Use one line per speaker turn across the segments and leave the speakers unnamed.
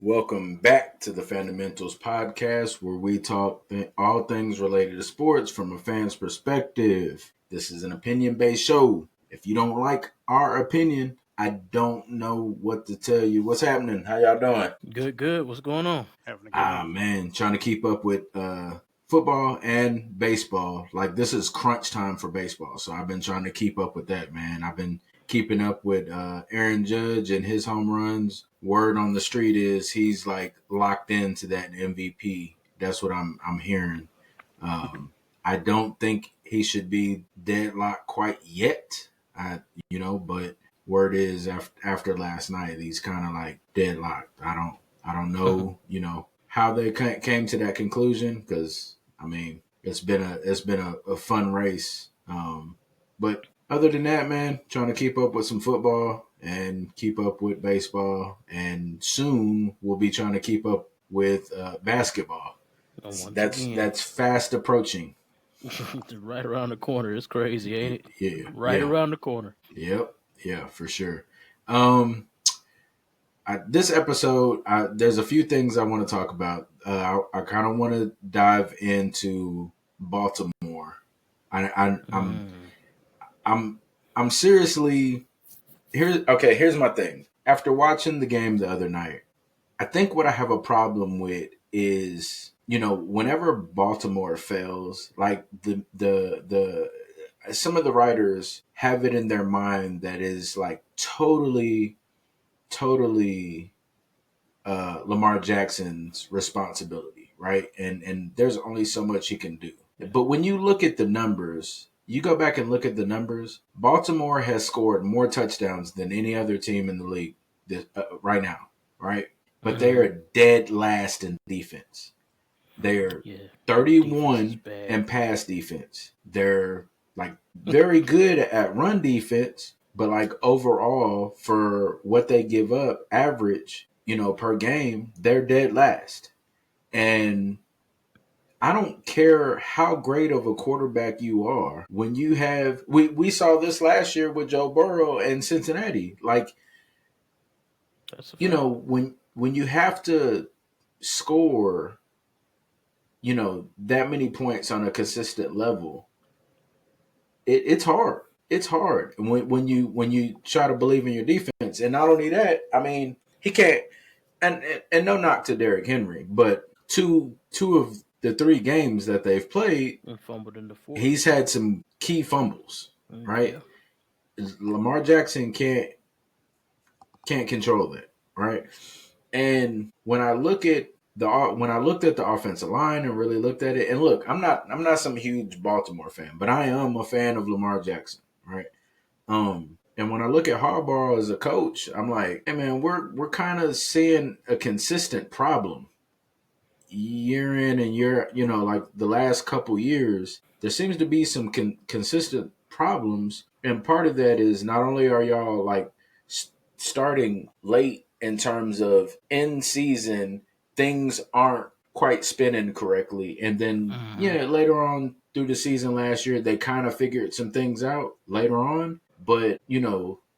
Welcome back to the Fundamentals Podcast, where we talk all things related to sports from a fan's perspective. This is an opinion-based show. If you don't like our opinion, I don't know what to tell you. What's happening? How y'all doing?
Good. What's going on?
Having a good one.
Man, trying to keep up with football and baseball. Like, this is crunch time for baseball, so I've been trying to keep up with that, man. I've been keeping up with Aaron Judge and his home runs. Word on the street is he's like locked into that MVP. That's what I'm hearing. I don't think he should be deadlocked quite yet. But word is after last night, he's kind of like deadlocked. I don't know, how they came to that conclusion because I mean it's been a fun race. But other than that, man, trying to keep up with some football and keep up with baseball, and soon we'll be trying to keep up with basketball. That's fast approaching.
Right around the corner. It's crazy, ain't it?
Yeah,
Right around the corner.
Yep, yeah, for sure. This episode, there's a few things I want to talk about. I kind of want to dive into Baltimore. I'm seriously here. Okay, here's my thing. After watching the game the other night, I think what I have a problem with is whenever Baltimore fails, like the some of the writers have it in their mind that is like totally Lamar Jackson's responsibility, right? And there's only so much he can do. But when you look at the numbers, you go back and look at the numbers. Baltimore has scored more touchdowns than any other team in the league right now, right? But they are dead last in defense. They're 31 in pass defense. They're like very good at run defense, but like overall for what they give up average, per game, they're dead last. And I don't care how great of a quarterback you are. When you have we saw this last year with Joe Burrow and Cincinnati. Like when you have to score that many points on a consistent level, it's hard. It's hard when you try to believe in your defense. And not only that, I mean, he can't. And no knock to Derrick Henry, but two of the three games that they've played,
and fumbled in the fourth.
He's had some key fumbles, right? Yeah. Lamar Jackson can't control that, right? And when I looked at the offensive line and really looked at it, and look, I'm not some huge Baltimore fan, but I am a fan of Lamar Jackson, right? And when I look at Harbaugh as a coach, I'm like, hey man, we're kind of seeing a consistent problem year in and year, like the last couple years. There seems to be some consistent problems, and part of that is not only are y'all like starting late in terms of in season, things aren't quite spinning correctly, and then later on through the season last year they kind of figured some things out later on, but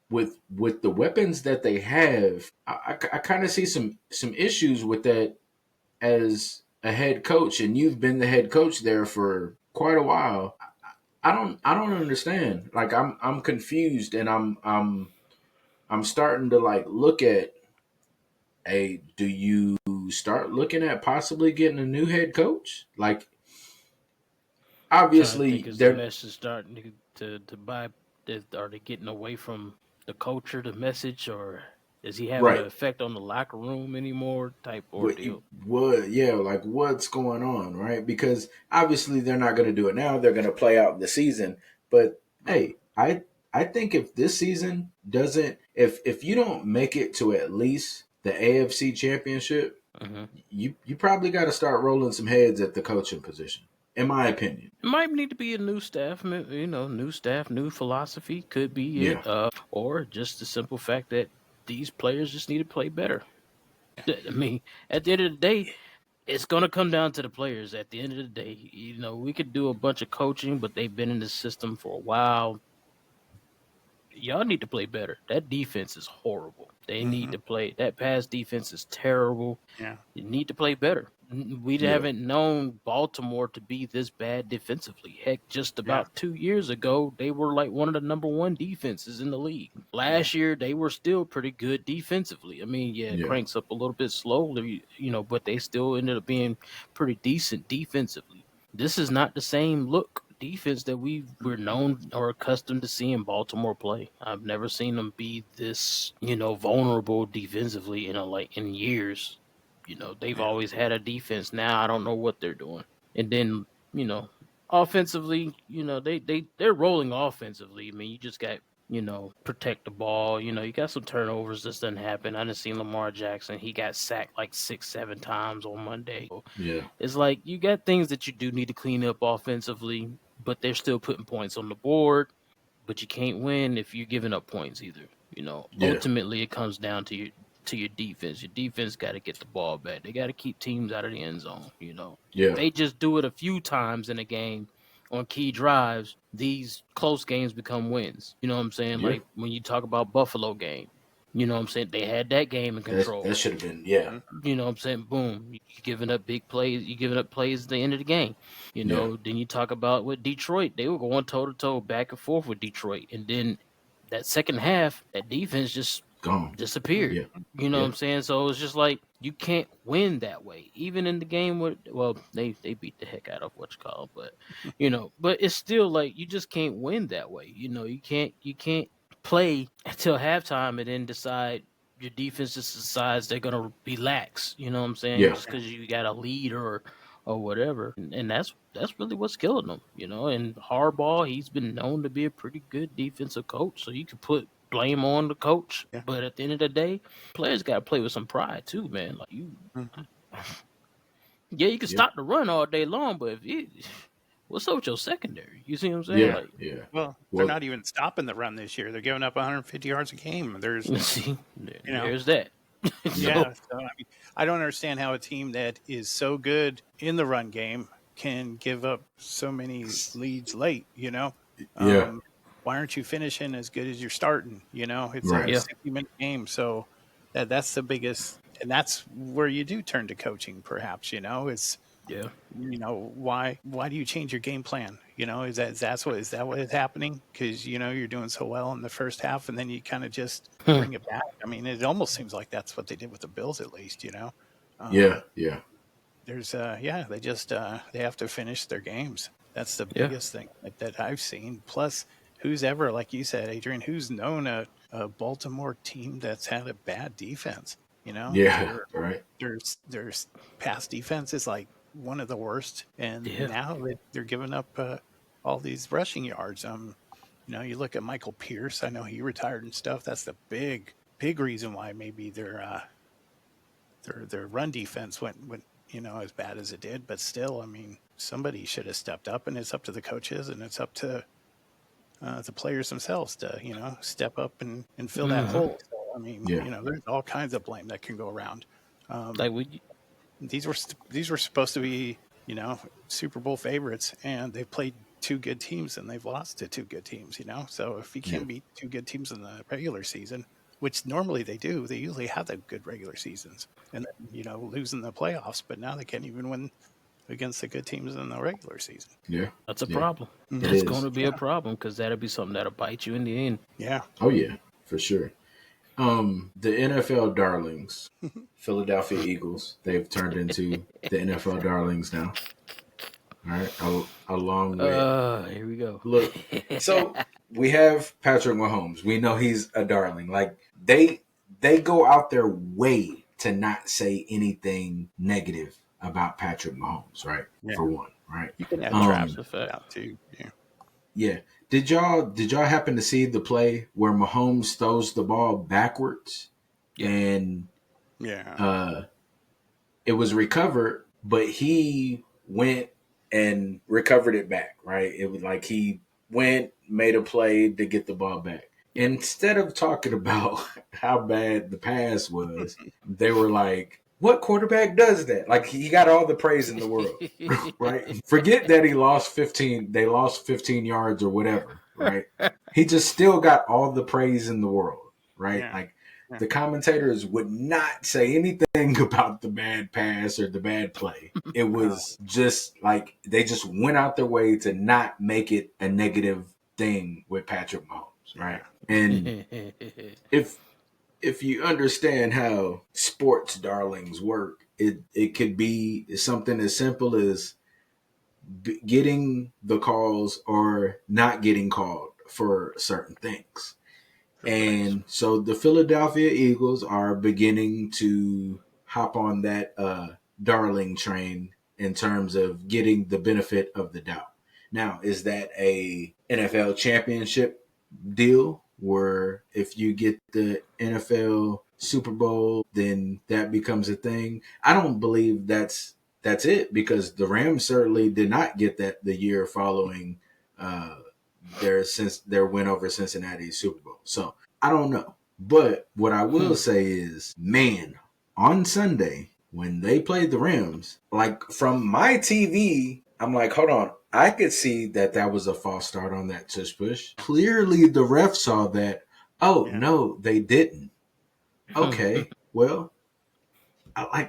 with the weapons that they have, I kind of see some issues with that as a head coach, and you've been the head coach there for quite a while. I don't understand. Like I'm confused, and I'm starting to like look at do you start looking at possibly getting a new head coach? Like obviously
the message starting to buy. Are they getting away from the culture, the message, or is he having an effect on the locker room anymore? Type ordeal.
Like what's going on, right? Because obviously they're not going to do it now. They're going to play out the season. But hey, I think if this season doesn't, if you don't make it to at least the AFC Championship, you probably got to start rolling some heads at the coaching position. In my opinion,
it might need to be a new staff. New staff, new philosophy could be it. Or just the simple fact that these players just need to play better. I mean, at the end of the day, it's going to come down to the players. At the end of the day, we could do a bunch of coaching, but they've been in the system for a while. y'all need to play better. That defense is horrible. They need
Mm-hmm.
to play. That pass defense is terrible.
Yeah.
You need to play better. We
Yeah.
haven't known Baltimore to be this bad defensively. Heck, just about 2 years ago, they were like one of the number one defenses in the league. Last year, they were still pretty good defensively. I mean, it
Yeah.
cranks up a little bit slowly, but they still ended up being pretty decent defensively. This is not the same look defense that we're known or accustomed to seeing Baltimore play. I've never seen them be this, vulnerable defensively in years. They've always had a defense. Now I don't know what they're doing. And then, offensively, they're rolling offensively. I mean, you just got, protect the ball. You got some turnovers. This doesn't happen. I didn't see Lamar Jackson. He got sacked like 6-7 times on Monday.
Yeah.
It's like you got things that you do need to clean up offensively, but they're still putting points on the board. But you can't win if you're giving up points either. Ultimately it comes down to your defense. Your defense got to get the ball back. They got to keep teams out of the end zone.
Yeah.
They just do it a few times in a game on key drives. These close games become wins. You know what I'm saying?
Yeah.
Like when you talk about Buffalo game, you know what I'm saying? They had that game in control.
That should have been, yeah.
You know what I'm saying? Boom. You're giving up big plays. You're giving up plays at the end of the game. Then you talk about with Detroit. They were going toe-to-toe back and forth with Detroit. And then that second half, that defense just disappeared.
Yeah.
You know what I'm saying? So it's just like you can't win that way. Even in the game where, they beat the heck out of but but it's still like you just can't win that way. You can't play until halftime and then decide your defense just decides they're gonna be lax. You know what I'm saying?
Yeah.
Just because you got a lead or whatever, and that's really what's killing them. And Harbaugh, he's been known to be a pretty good defensive coach, so you can put blame on the coach.
Yeah.
But at the end of the day, players got to play with some pride too, man. Like you, you can stop the run all day long, but what's up with your secondary? You see what I'm saying?
Yeah.
Well, they're not even stopping the run this year. They're giving up 150 yards a game. There's
there's that.
Yeah. So, I don't understand how a team that is so good in the run game can give up so many leads late. Why aren't you finishing as good as you're starting? It's like a 60-minute game. So that's the biggest, and that's where you do turn to coaching, perhaps. It's why do you change your game plan? Is that what is happening? Because you're doing so well in the first half, and then you kind of just bring it back. I mean, it almost seems like that's what they did with the Bills, at least.
Yeah.
There's they just they have to finish their games. That's the biggest thing that I've seen. Plus, who's ever, like you said, Adrian, who's known a Baltimore team that's had a bad defense?
Yeah. Right.
There's past defense is like one of the worst, and now they're giving up all these rushing yards. You look at Michael Pierce. I know he retired and stuff. That's the big reason why maybe their run defense went as bad as it did. But still, I mean, somebody should have stepped up, and it's up to the coaches and it's up to the players themselves to step up and fill that hole. So, I mean, there's all kinds of blame that can go around. These were supposed to be, Super Bowl favorites, and they played two good teams and they've lost to two good teams, So if you can't beat two good teams in the regular season, which normally they do, they usually have the good regular seasons, and then, losing the playoffs, but now they can't even win against the good teams in the regular season.
Yeah.
That's a problem. That's going to be a problem because that'll be something that'll bite you in the end.
Yeah.
Oh, yeah, for sure. The NFL darlings, Philadelphia Eagles, they've turned into the NFL darlings now. All right. Along with.
Here we go.
Look, so we have Patrick Mahomes. We know he's a darling. Like, they go out their way to not say anything negative about Patrick Mahomes, right?
Yeah.
For one, right?
You can have traps out too. Yeah.
Yeah. Did y'all happen to see the play where Mahomes throws the ball backwards and it was recovered, but he went and recovered it back, right? It was like he went, made a play to get the ball back. Instead of talking about how bad the pass was, they were like, what quarterback does that? Like, he got all the praise in the world, right? Forget that they lost 15 yards or whatever. right? He just still got all the praise in the world, right?
Yeah.
Like the commentators would not say anything about the bad pass or the bad play. It was just like they just went out their way to not make it a negative thing with Patrick Mahomes, right? And if you understand how sports darlings work, it could be something as simple as getting the calls or not getting called for certain things. And so the Philadelphia Eagles are beginning to hop on that darling train in terms of getting the benefit of the doubt. Now, is that a NFL championship deal where if you get the NFL Super Bowl, then that becomes a thing? I don't believe that's it, because the Rams certainly did not get that the year following their win over Cincinnati Super Bowl. So I don't know. But what I will say is, man, on Sunday when they played the Rams, like from my TV, I'm like, hold on, I could see that was a false start on that tush push. Clearly the ref saw that. Oh, no, they didn't. Okay, well, I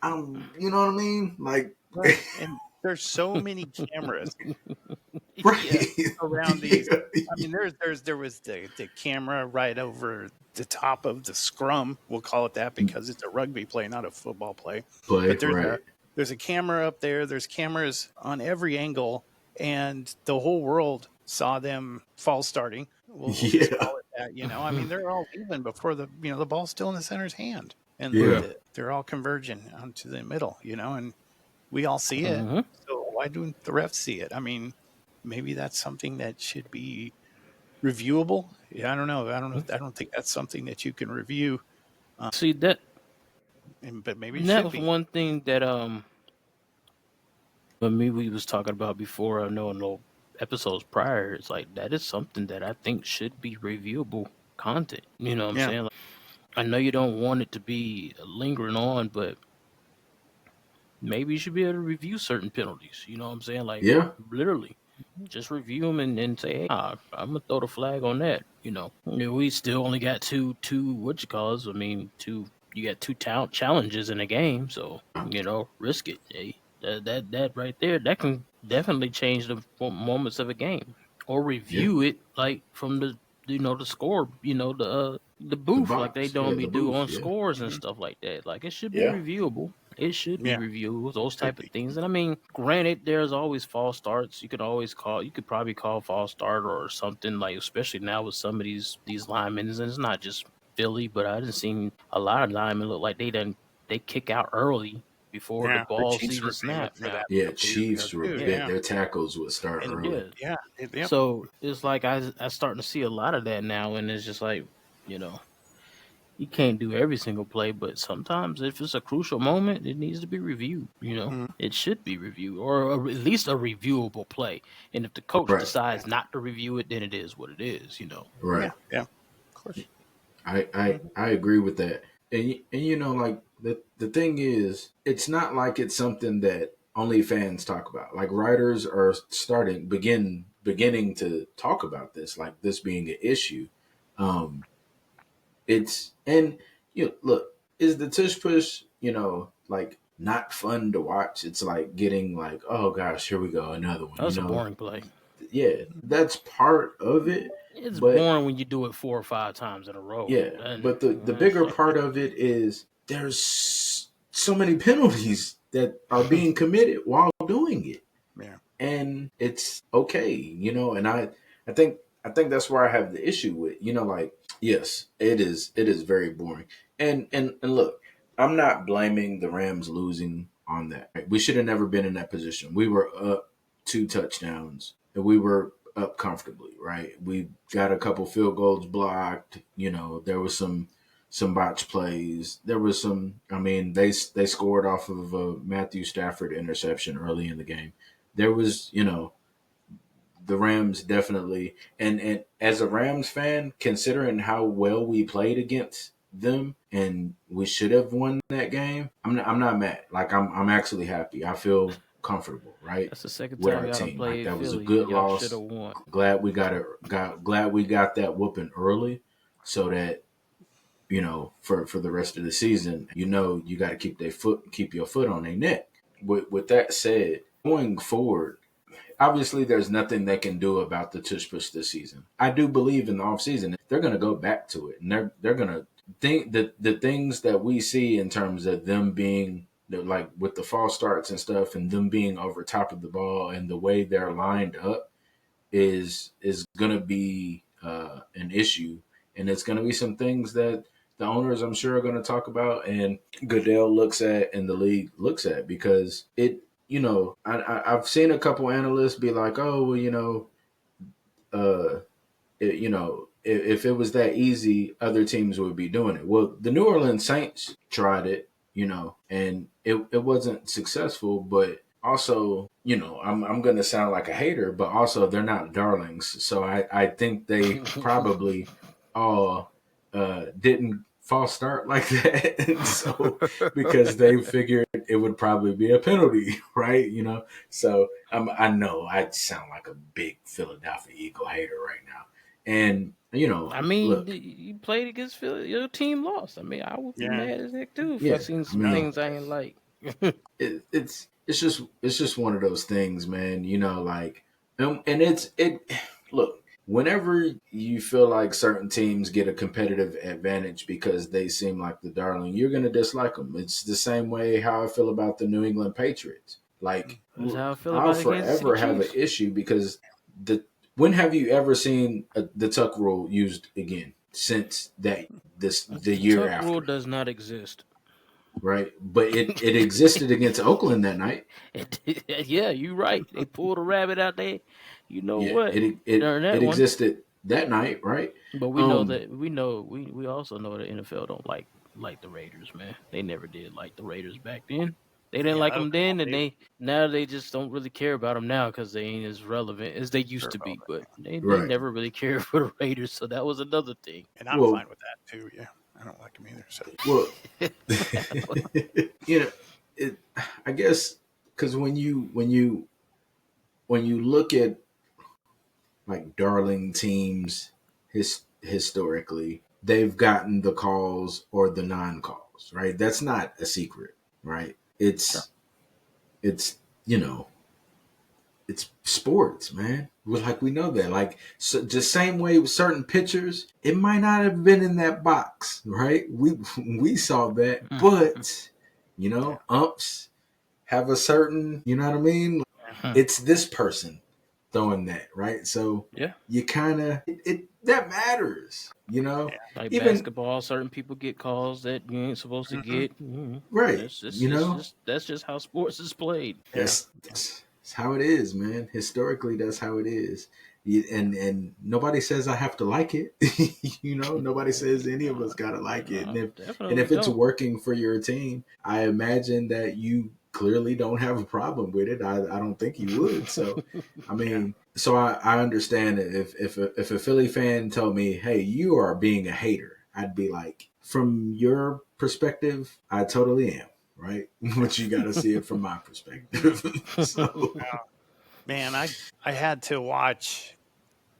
don't, you know what I mean? Like,
right. And there's so many cameras
right
around these. I mean, there was the camera right over the top of the scrum. We'll call it that because it's a rugby play, not a football play. But there's a camera up there. There's cameras on every angle, and the whole world saw them false starting. We'll just call it that. I mean, they're all even before the ball's still in the center's hand, and they're all converging onto the middle. And we all see it. So why don't the refs see it? I mean, maybe that's something that should be reviewable. Yeah, I don't know. I don't think that's something that you can review.
See that,
but maybe it
that
should
was
be.
one thing that but me we was talking about before. I know no episodes prior. It's like that is something that I think should be reviewable content. You know what I'm saying? Like, I know you don't want it to be lingering on, but maybe you should be able to review certain penalties. You know what I'm saying? Like, literally, just review them and say, hey, I'm going to throw the flag on that. We still only got two I mean, you got two challenges in a game. So, risk it. Hey, that right there, that can definitely change the moments of a game. Or review it like from the score, the booth, like they don't do on scores and stuff like that. Like, it should be reviewable. It should be reviewed, those type of things. And I mean, granted, there's always false starts. You could probably call false start or something, like, especially now with some of these linemen, and it's not just Philly, but I done seen a lot of linemen look like they kick out early before the ball even snapped.
Chiefs were their tackles would start early.
So it's like I starting to see a lot of that now, and it's just like, you can't do every single play, but sometimes if it's a crucial moment, it needs to be reviewed. It should be reviewed, or at least a reviewable play. And if the coach decides not to review it, then it is what it is.
Right.
Yeah. Of course.
I agree with that. And like the thing is, it's not like it's something that only fans talk about. Like, writers are beginning to talk about this, like this being an issue. Look, is the tush push, like, not fun to watch? It's like getting like, oh gosh, here we go, another one.
That's a boring play.
Yeah, that's part of it.
It's boring when you do it 4 or 5 times in a row.
Yeah, but the bigger part of it is there's so many penalties that are being committed while doing it.
Yeah,
and it's okay, and I think that's where I have the issue with, like, yes, it is very boring. And look, I'm not blaming the Rams losing on that. We should have never been in that position. We were up 2 touchdowns and we were up comfortably, right? We got a couple field goals blocked. There was some botch plays. There was some. I mean, they scored off of a Matthew Stafford interception early in the game. There was, the Rams definitely, and as a Rams fan, considering how well we played against them, and we should have won that game, I'm not mad. Like, I'm actually happy. I feel comfortable, right?
That's the second
With
time
our
y'all done
team. Like
played
that was a
Philly.
good
Y'all should have
loss.
won.
Glad we glad we got that whooping early so that, you know, for the rest of the season, you know, you got to keep your foot on their neck. With that said, going forward, obviously there's nothing they can do about the tush push this season. I do believe in the offseason they're going to go back to it, and they're going to think that the things that we see in terms of them being like with the false starts and stuff, and them being over top of the ball and the way they're lined up is going to be an issue, and it's going to be some things that the owners, I'm sure, are going to talk about, and Goodell looks at, and the league looks at, because it, you know, I've seen a couple analysts be like, oh, well, you know, you know, if it was that easy, other teams would be doing it. Well, the New Orleans Saints tried it, you know, and it wasn't successful, but also, you know, I'm going to sound like a hater, but also they're not darlings. So I think they probably all didn't false start like that. And so because they figured it would probably be a penalty, right? You know, so I know I sound like a big Philadelphia Eagle hater right now. And, you know,
I mean,
look,
you played against Philly. Your team lost. I mean, I would be mad as heck too if I
yeah,
seen
I
some
mean,
things I ain't like.
it's just one of those things, man. You know, like, and it. Look, whenever you feel like certain teams get a competitive advantage because they seem like the darling, you're gonna dislike them. It's the same way how I feel about the New England Patriots. Like,
That's how I feel
I'll
about the Kansas City
forever have an
Chiefs.
issue because when have you ever seen the Tuck rule used again since the year
Tuck
after?
rule does not exist.
Right, but it existed against Oakland that night.
Yeah, you're right. They pulled a rabbit out there. You know
Yeah,
what? During that
it
one.
existed that night, right?
But we know that we also know the NFL don't like the Raiders, man. They never did like the Raiders back then. They didn't like them then, and now they just don't really care about them now because they ain't as relevant as they used to be. But they
Right.
never really cared for the Raiders, so that was another thing.
And I'm fine with that too. Yeah, I don't like them either. So
well, you know, I guess because when you look at like darling teams historically, they've gotten the calls or the non-calls, right? That's not a secret, right? It's you know, it's sports, man. Like, we know that. Like, so the same way with certain pitchers, it might not have been in that box, right? We saw that, but you know, umps have a certain, you know what I mean? It's this person throwing that, right? So
yeah,
you kind of that matters, you know.
Like
even
basketball, certain people get calls that you ain't supposed to get.
right, you know.
That's just how sports is played.
That's how it is, man. Historically, that's how it is. And nobody says I have to like it. You know, nobody says any of us gotta like it. And if it's working for your team, I imagine that you clearly don't have a problem with it. I don't think you would. So, I mean, so I understand that if a Philly fan told me, "Hey, you are being a hater," I'd be like, from your perspective, I totally am. Right, but you got to see it from my perspective. So,
man, I had to watch,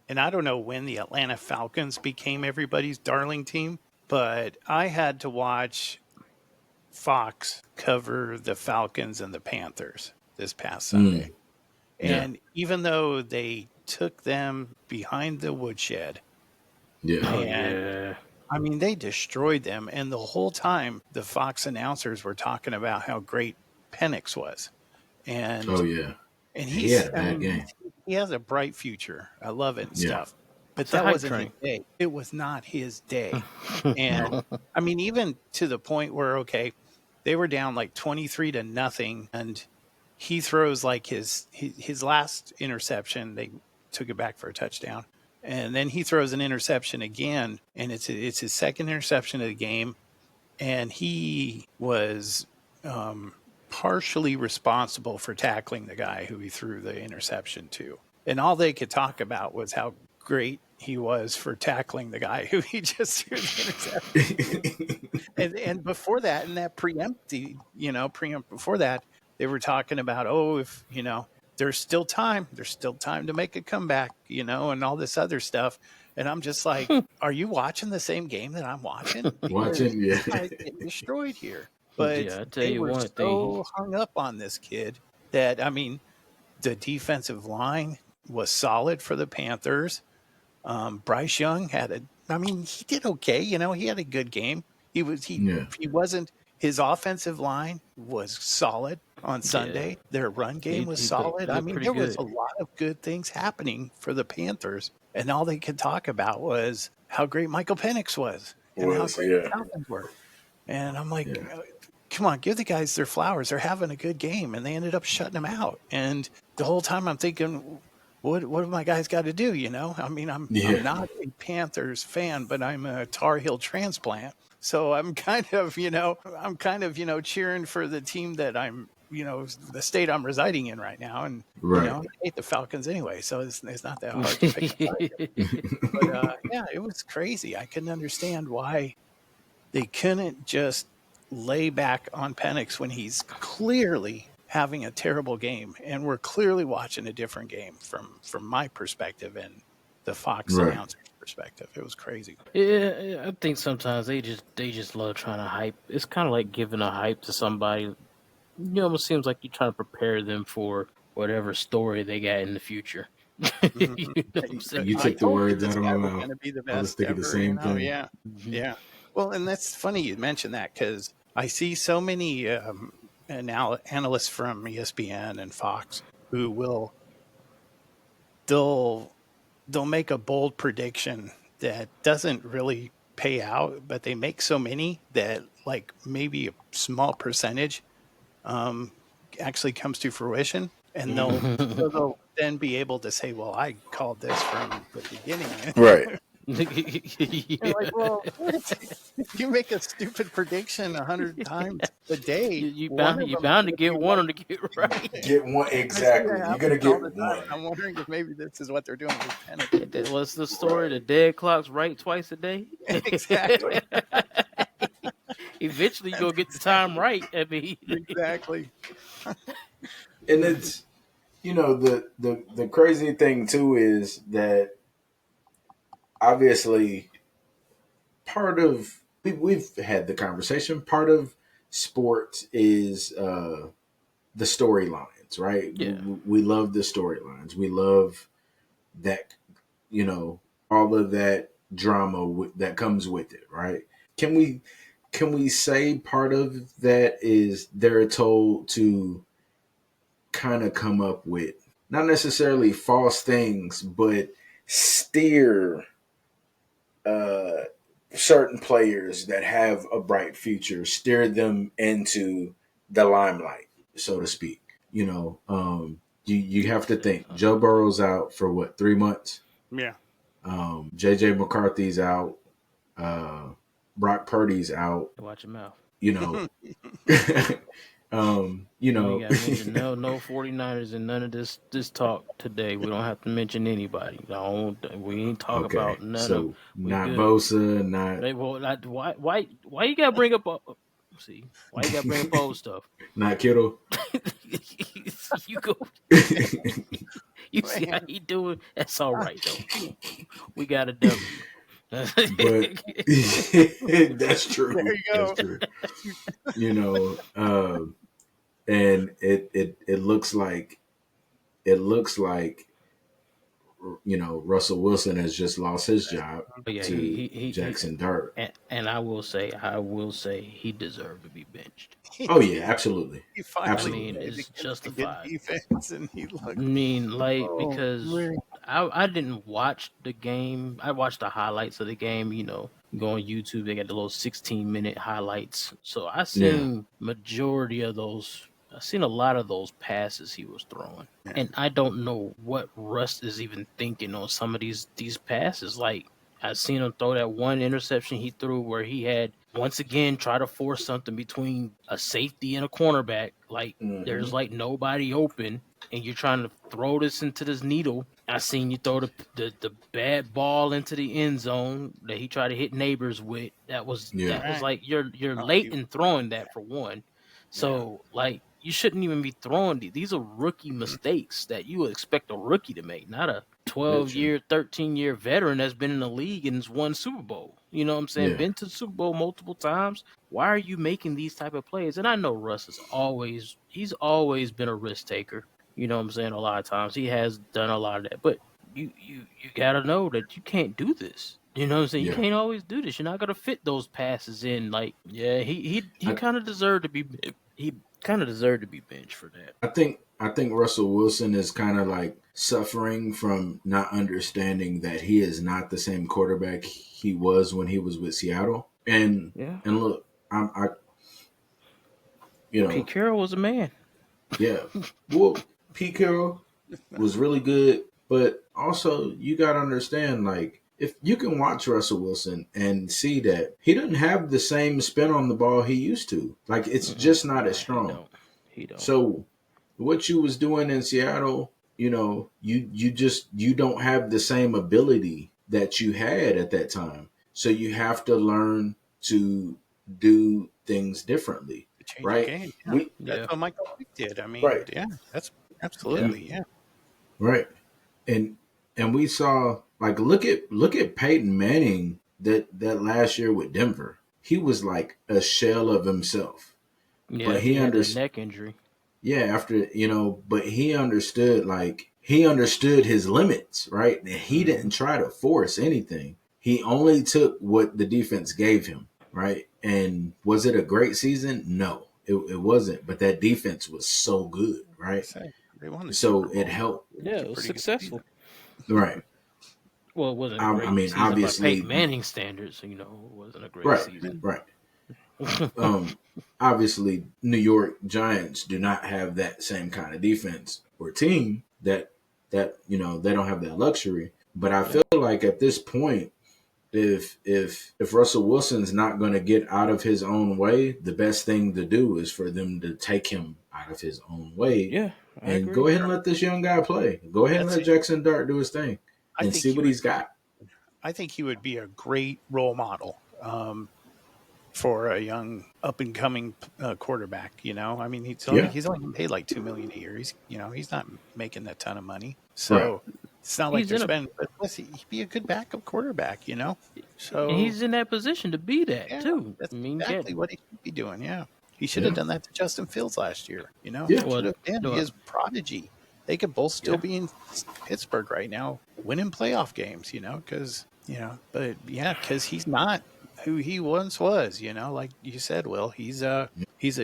and I don't know when the Atlanta Falcons became everybody's darling team, but I had to watch Fox cover the Falcons and the Panthers this past Sunday. And even though they took them behind the woodshed, I mean, they destroyed them. And the whole time, the Fox announcers were talking about how great Penix was. And and
he had a bad game.
He has a bright future. I love it and stuff. But that wasn't his day. It was not his day. And I mean, even to the point where, okay, they were down like 23-0, and he throws like his last interception. They took it back for a touchdown. And then he throws an interception again, and it's his second interception of the game. And he was partially responsible for tackling the guy who he threw the interception to. And all they could talk about was how great he was for tackling the guy who he just threw the interception to. And before that, in that preempt before that, they were talking about, oh, if there's still time to make a comeback, and all this other stuff. And I'm just like, are you watching the same game that I'm watching?
Watching, yeah.
This guy's getting destroyed here. But
Yeah, I tell
they
you
were
one
so
thing.
hung up on this kid that, I mean, the defensive line was solid for the Panthers. Bryce Young he did okay. He had a good game. He wasn't, his offensive line was solid on Sunday.
Yeah.
Their run game was
He
solid. I mean, there was
good.
a lot of good things happening for the Panthers. And all they could talk about was how great Michael Penix was and how great the Falcons were. And I'm like, come on, give the guys their flowers. They're having a good game. And they ended up shutting them out. And the whole time I'm thinking, what have my guys got to do? I mean, I'm not a Panthers fan, but I'm a Tar Heel transplant. So I'm kind of, cheering for the team that I'm, the state I'm residing in right now. And, I hate the Falcons anyway. So it's not that hard to pick. But it was crazy. I couldn't understand why they couldn't just lay back on Penix when he's clearly having a terrible game. And we're clearly watching a different game from my perspective and the Fox announcer's perspective. It was crazy.
Yeah, I think sometimes they just love trying to hype. It's kind of like giving a hype to somebody. It almost seems like you're trying to prepare them for whatever story they got in the future.
You took the words out of my mouth. I was thinking the same thing.
Yeah, yeah. Well, and that's funny you mentioned that because I see so many analysts from ESPN and Fox who they'll make a bold prediction that doesn't really pay out, but they make so many that like maybe a small percentage actually comes to fruition, and they'll then be able to say, well, I called this from the beginning.
Right.
You're like, well, you make a stupid prediction 100 times a day.
You're bound to get one or to get right.
Get one, exactly. You're gonna get one.
I'm wondering if maybe this is what they're doing with Penix.
What's the story? The dead clock's right twice a day.
Exactly.
Eventually, you're gonna get the time right. I mean,
exactly.
And it's the crazy thing too is that obviously part of we've had the conversation. Part of sports is the storylines, right?
Yeah.
We love the storylines. We love that, all of that drama that comes with it, right? Can we say part of that is they're told to kind of come up with not necessarily false things, but steer certain players that have a bright future, steer them into the limelight, so to speak. You have to think Joe Burrow's out for what, 3 months?
Yeah.
JJ McCarthy's out. Brock Purdy's out.
Watch your mouth.
No
49ers in none of this talk today. We don't have to mention anybody. We ain't talk about none of.
Not Bosa, not.
Why you gotta bring up? See, why you gotta bring up old stuff?
Not Kittle.
You go. You see how he doing? That's all right though. We got a W.
But that's true.
There you go.
That's true. And it looks like Russell Wilson has just lost his job to Jackson Dart.
And I will say he deserved to be benched.
Oh yeah, absolutely.
Absolutely. It's justified. Because I didn't watch the game. I watched the highlights of the game. Go on YouTube, they got the little 16-minute highlights. So I seen majority of those. I seen a lot of those passes he was throwing, and I don't know what Russ is even thinking on some of these passes. Like I seen him throw that one interception he threw where he had once again try to force something between a safety and a cornerback. Like there's like nobody open, and you're trying to throw this into this needle. I seen you throw the bad ball into the end zone that he tried to hit Neighbors with. That was like you're late in throwing that for one. So like you shouldn't even be throwing these are rookie mistakes that you would expect a rookie to make, not a 12-year, 13-year veteran that's been in the league and has won Super Bowl. You know what I'm saying?
Yeah.
Been to the Super Bowl multiple times. Why are you making these type of plays? And I know Russ is he's always been a risk taker. You know what I'm saying? A lot of times he has done a lot of that, but you gotta know that you can't do this. You know what I'm saying? You can't always do this. You're not gonna fit those passes in. Like, yeah, he kind of deserved to be benched for that.
I think Russell Wilson is kind of like suffering from not understanding that he is not the same quarterback he was when he was with Seattle. And look,
Pete Carroll was a man.
Yeah. Well, Pete Carroll was really good, but also you got to understand, like, if you can watch Russell Wilson and see that he doesn't have the same spin on the ball he used to, like, it's just not as strong.
He don't.
So what you was doing in Seattle, you don't have the same ability that you had at that time. So you have to learn to do things differently. Right?
Game. Yeah. That's what Michael Vick did. I mean, that's absolutely,
Right. And we saw, like, look at Peyton Manning that last year with Denver. He was like a shell of himself.
Yeah, but he had a neck injury.
Yeah, but he understood his limits, right? And he didn't try to force anything. He only took what the defense gave him, right? And was it a great season? No, it wasn't. But that defense was so good, right?
They won the
so
Super Bowl.
It helped.
Yeah, it was successful.
Right.
Well, it wasn't a great season
obviously,
by Peyton Manning standards. It wasn't a great season.
Right. Obviously, New York Giants do not have that same kind of defense or team that they don't have that luxury. But I feel like at this point, if Russell Wilson's not going to get out of his own way, the best thing to do is for them to take him out of his own way.
Yeah, I agree.
Go ahead and let this young guy play. Go ahead and let Jackson Dart do his thing and see what he's got.
I think he would be a great role model for a young up and coming quarterback. I mean, he's only paid like $2 million a year. He's not making a ton of money, so it's not like they're spending. But listen, he'd be a good backup quarterback. So
and he's in that position to be that too.
That's exactly what he should be doing. Yeah, he should have done that to Justin Fields last year. He is prodigy. They could both still be in Pittsburgh right now, winning playoff games. Because he's not who he once was, like you said, Will. He's a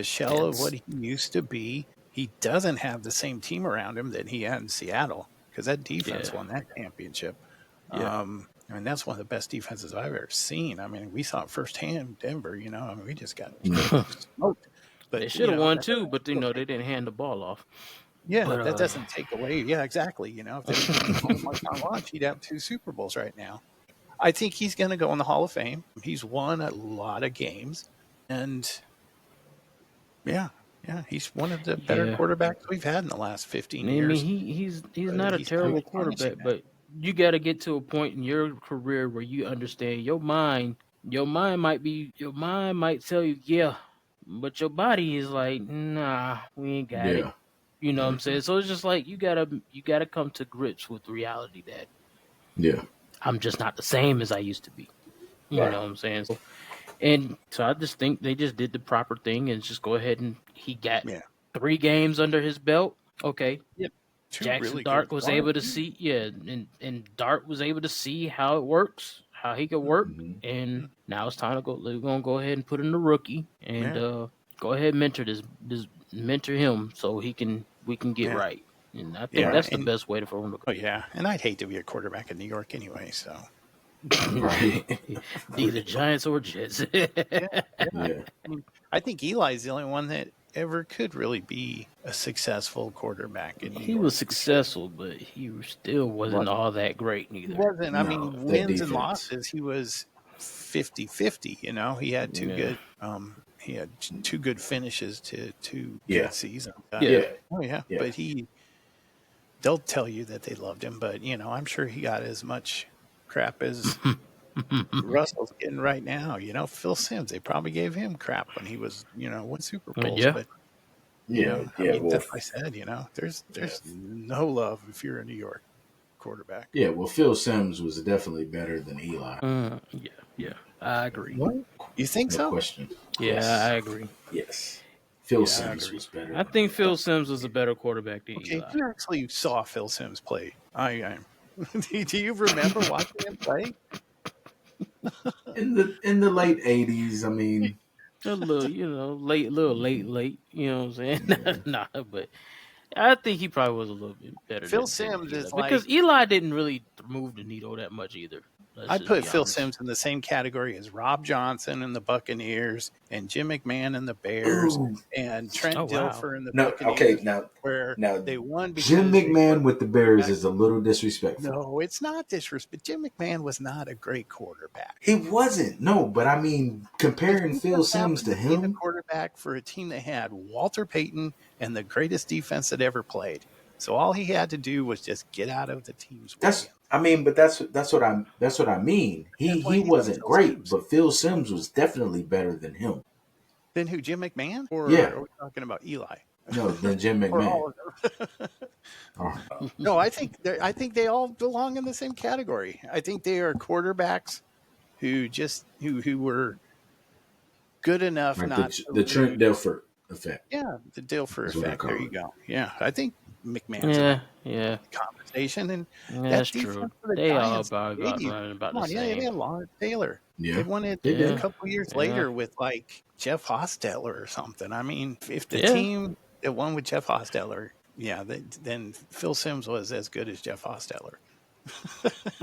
shell of what he used to be. He doesn't have the same team around him that he had in Seattle, because that defense won that championship. I mean, that's one of the best defenses I've ever seen. I mean, we saw it firsthand, Denver. I mean, we just got smoked.
But they should have won too, but they didn't hand the ball off.
Yeah, but that doesn't take away. Yeah, exactly. If they launch, he'd have 2 Super Bowls right now. I think he's going to go in the Hall of Fame. He's won a lot of games, and he's one of the better quarterbacks we've had in the last 15 years.
I mean, he's not a terrible quarterback, but you got to get to a point in your career where you understand your mind might tell you, but your body is like, nah, we ain't got it. You know what I'm saying? So it's just like you gotta come to grips with reality that I'm just not the same as I used to be. You know what I'm saying? So I just think they just did the proper thing and just go ahead and he got 3 games under his belt. Okay.
Yep.
Jackson really Dart was able to see, and Dart was able to see how it works, how he could work, and now it's time to go. We're gonna go ahead and put in the rookie and go ahead and mentor him so we can get right. And I think that's the best way for him to go.
Oh yeah, and I'd hate to be a quarterback in New York anyway. So
either Giants or Jets.
I think Eli's the only one that ever could really be a successful quarterback in New York.
He was successful, but he still wasn't all that great neither.
He wasn't. I mean, wins and losses, he was 50-50. He had 2 good. He had 2 good finishes to 2 good seasons. But they'll tell you that they loved him, but I'm sure he got as much crap as Russell's getting right now. Phil Simms, they probably gave him crap when he was, won Super Bowls.
Yeah,
That's what I said. There's no love if you're a New York quarterback.
Yeah, well, Phil Simms was definitely better than Eli.
Yeah, I agree.
What? You think
No
so?
question.
Yeah,
Yes.
I agree.
Yes. Phil
Yeah, I
Simms
agree.
was better.
I
than
think
Eli.
Phil Simms was a better quarterback than
Okay,
Eli.
you actually saw Phil Simms play. Do you remember watching him play?
in the late '80s. I mean,
A little, late. You know what I'm saying?
yeah.
Nah, but I think he probably was a little bit better
Phil
than
Simms
Eli
is
because
like,
Eli didn't really move the needle that much either. Let's
I'd
just
put
be
Phil
honest.
Simms in the same category as Rob Johnson in the Buccaneers and Jim McMahon in the Bears
Ooh.
and Trent
Oh wow.
Dilfer in the
No. Okay.
Buccaneers,
Now.
where
Now.
they won
Jim
because they
McMahon
were
with the Bears
quarterback.
is a little disrespectful.
No, it's not disrespect. Jim McMahon was not a great quarterback.
He wasn't. No, but I mean, comparing
He
Phil
just
Simms
happened
to
to be the
him.
quarterback for a team that had Walter Payton and the greatest defense that ever played. So all he had to do was just get out of the team's way.
But that's what I mean.
That's why
He
he was
wasn't
Phil
great,
Simms.
but Phil Simms was definitely better than him.
Then who? Jim McMahon? Or
Yeah.
are we talking about Eli?
No, than Jim
Or
McMahon.
all of them?
Oh,
No, I think they all belong in the same category. I think they are quarterbacks who were good enough
like
not
the
to
Trent
lose.
Dilfer effect.
Yeah, the Dilfer
Is what I
effect.
call
There you
it.
go. Yeah, I think McMahon's in that
Yeah.
conversation, and
That's
that
true.
defense for the
They all
Giants
about
in the 80s.
running about
Come
the
on, yeah, they
same.
had Lawrence Taylor.
Yeah,
They won it
they
a
did.
couple years
Yeah.
later with like Jeff Hostetler or something. I mean, if the
Yeah.
team that won with Jeff Hostetler, then Phil Simms was as good as Jeff Hostetler.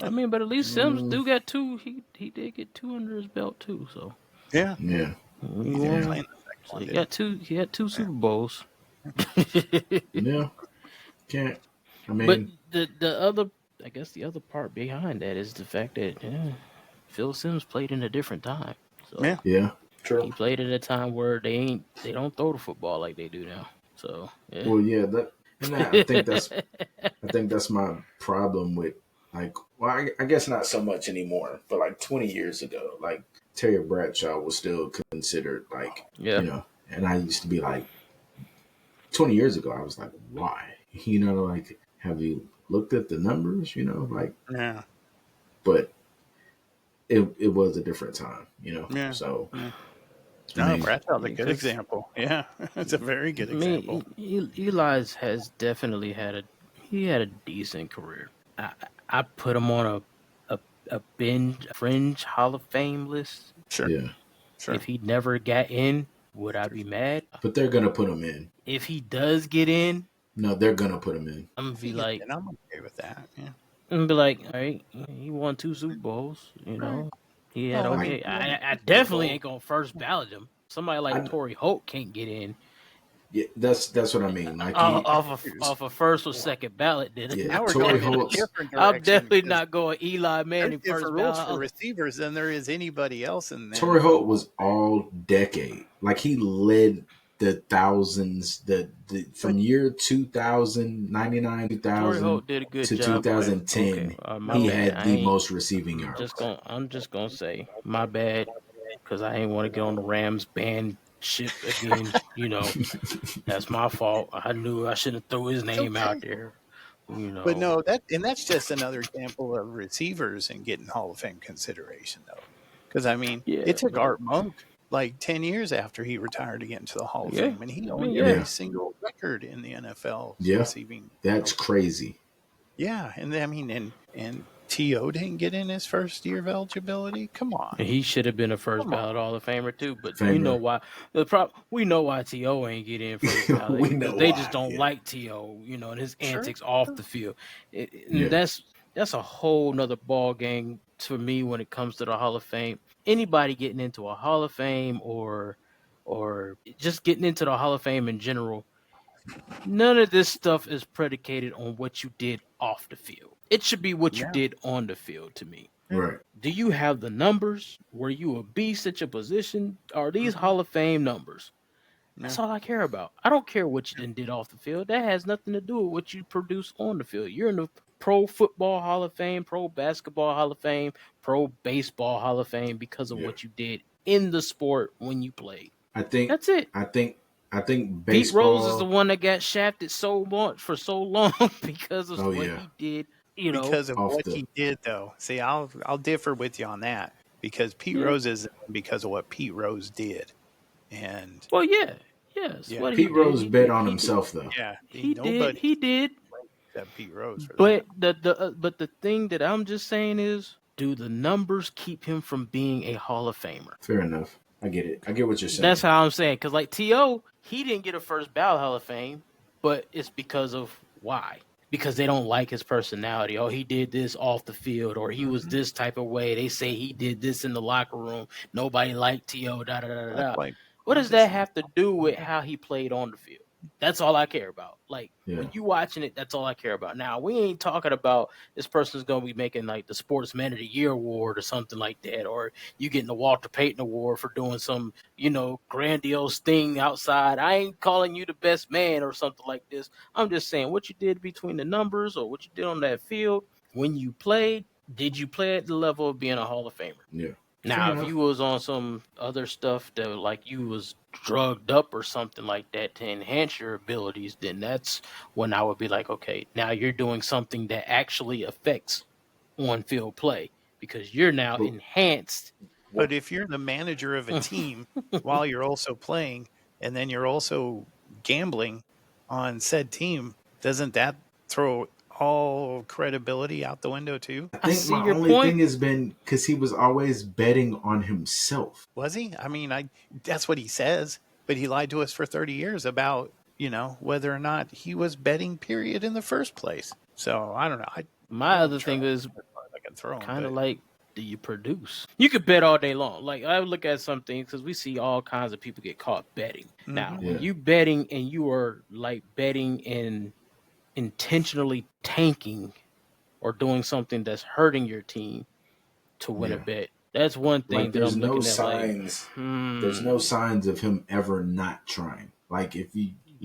I mean, but at least Sims do got two. He did get two under his belt too. So
Yeah,
Yeah.
he didn't play in the second
So
one,
he
did
got two. He had two Super Bowls.
Yeah. Can't. I
But
mean,
the other, I guess the other part behind that is the fact that Phil Simms played in a different time. So
Yeah.
yeah. True.
he played at a time where they don't throw the football like they do now. So yeah.
Well, yeah. I think that's my problem with I guess not so much anymore, but like 20 years ago, like Terry Bradshaw was still considered like
Yeah.
and I used to be like 20 years ago, I was like, why? Like, have you looked at the numbers? Like,
Yeah.
but it was a different time,
Yeah.
So.
Yeah.
I
No,
mean,
Bradshaw's a good example. Yeah, it's a very good example.
Eli's has definitely had a decent career. I put him on a fringe Hall of Fame list.
Sure.
Yeah.
Sure.
If he never got in, would I be mad?
But they're gonna put him in.
If he does get in,
no, they're gonna put him in.
I'm gonna be like,
I'm okay with that. Yeah.
I'm gonna be like, all right, he won 2 Super Bowls, He had
Well,
okay. I definitely ain't gonna first ballot him. Somebody like Torrey Holt can't get in.
Yeah, that's what I mean. Like
off a first or second ballot, then
Yeah,
Now we're
Torrey
going in a
Holt's.
different
I'm
direction.
definitely not going Eli Manning
There's
first
different rules for
ballot.
receivers than there is anybody else in there.
Torrey Holt was all decade. Like he led the thousands. From year 2000, 99,
Torrey
2000
Holt did a good
to
job.
2010.
My
He
bad.
had the most receiving yards.
I'm just gonna say my bad because I ain't want to get on the Rams band ship again. That's my fault. I knew I shouldn't throw his name out there.
But no, that's just another example of receivers and getting Hall of Fame consideration, though. Because I mean, it took Art Monk like 10 years after he retired to get into the Hall of Fame, and he owned every single record in the NFL receiving.
That's crazy.
Yeah, and I mean, and T.O. didn't get in his first year of eligibility. Come on,
he should have been a first ballot Hall of Famer too. But we know why. We know why T.O. ain't get in first ballot.
We know
they
why,
just don't like T.O. And his antics off the field. That's a whole nother ball game for me when it comes to the Hall of Fame. Anybody getting into a Hall of Fame or just getting into the Hall of Fame in general, none of this stuff is predicated on what you did off the field. It should be what you did on the field to me.
Right.
Do you have the numbers? Were you a beast at your position? Are these Hall of Fame numbers? That's all I care about. I don't care what you did off the field. That has nothing to do with what you produce on the field. You're in the Pro Football Hall of Fame, Pro Basketball Hall of Fame, Pro Baseball Hall of Fame because of what you did in the sport when you played.
I think
that's it.
I think I think
Pete Rose is the
baseball.
one that got shafted so much for so long because of what
yeah.
he did. You know,
Because of
Off
what
the
he did, though. See, I'll differ with you on that because Pete
Yeah.
Rose is because of what Pete Rose did, and
well, yes,
yeah,
what he
Pete
did,
Rose
he
bet
did,
on
he did,
himself though.
yeah,
he did,
nobody
he did.
except Pete Rose for
But
that.
but the thing that I'm just saying is, do the numbers keep him from being a Hall of Famer?
Fair enough. I get it. I get what you're
That's
saying.
how I'm saying. Because like T.O., he didn't get a first ballot Hall of Fame, but it's because of why? Because they don't like his personality. Oh, he did this off the field, or he was this type of way. They say he did this in the locker room. Nobody liked T.O. Da da da da.
That's
Da.
why
What
I'm
does
just
that
saying.
have to do with how he played on the field? That's all I care about. Like
Yeah.
when you watching it, that's all I care about. Now we ain't talking about this person's gonna be making like the Sportsman of the Year award or something like that, or you getting the Walter Payton award for doing some, grandiose thing outside. I ain't calling you the best man or something like this. I'm just saying what you did between the numbers or what you did on that field when you played. Did you play at the level of being a Hall of Famer?
Yeah.
Now, if you was on some other stuff that like you was drugged up or something like that to enhance your abilities, then that's when I would be like, okay, now you're doing something that actually affects on-field play because you're now
But
enhanced.
But if you're the manager of a team while you're also playing, and then you're also gambling on said team, doesn't that throw all credibility out the window too?
I
I
think
see
my
your
only
point.
thing has been because he was always betting on himself.
Was he? I mean, that's what he says, but he lied to us for 30 years about, whether or not he was betting period in the first place. So I don't know.
My
I'll
other
try
thing is
I can throw him,
kind of
but
like, do you produce? You could bet all day long. Like I would look at some things because we see all kinds of people get caught betting. Now,
Mhm.
when
Yeah.
you betting and you are like betting and intentionally tanking or doing something that's hurting your team to win a
Yeah.
bet, that's one thing
Like
that I'm looking at. Like,
there's no signs of him ever not trying. Like if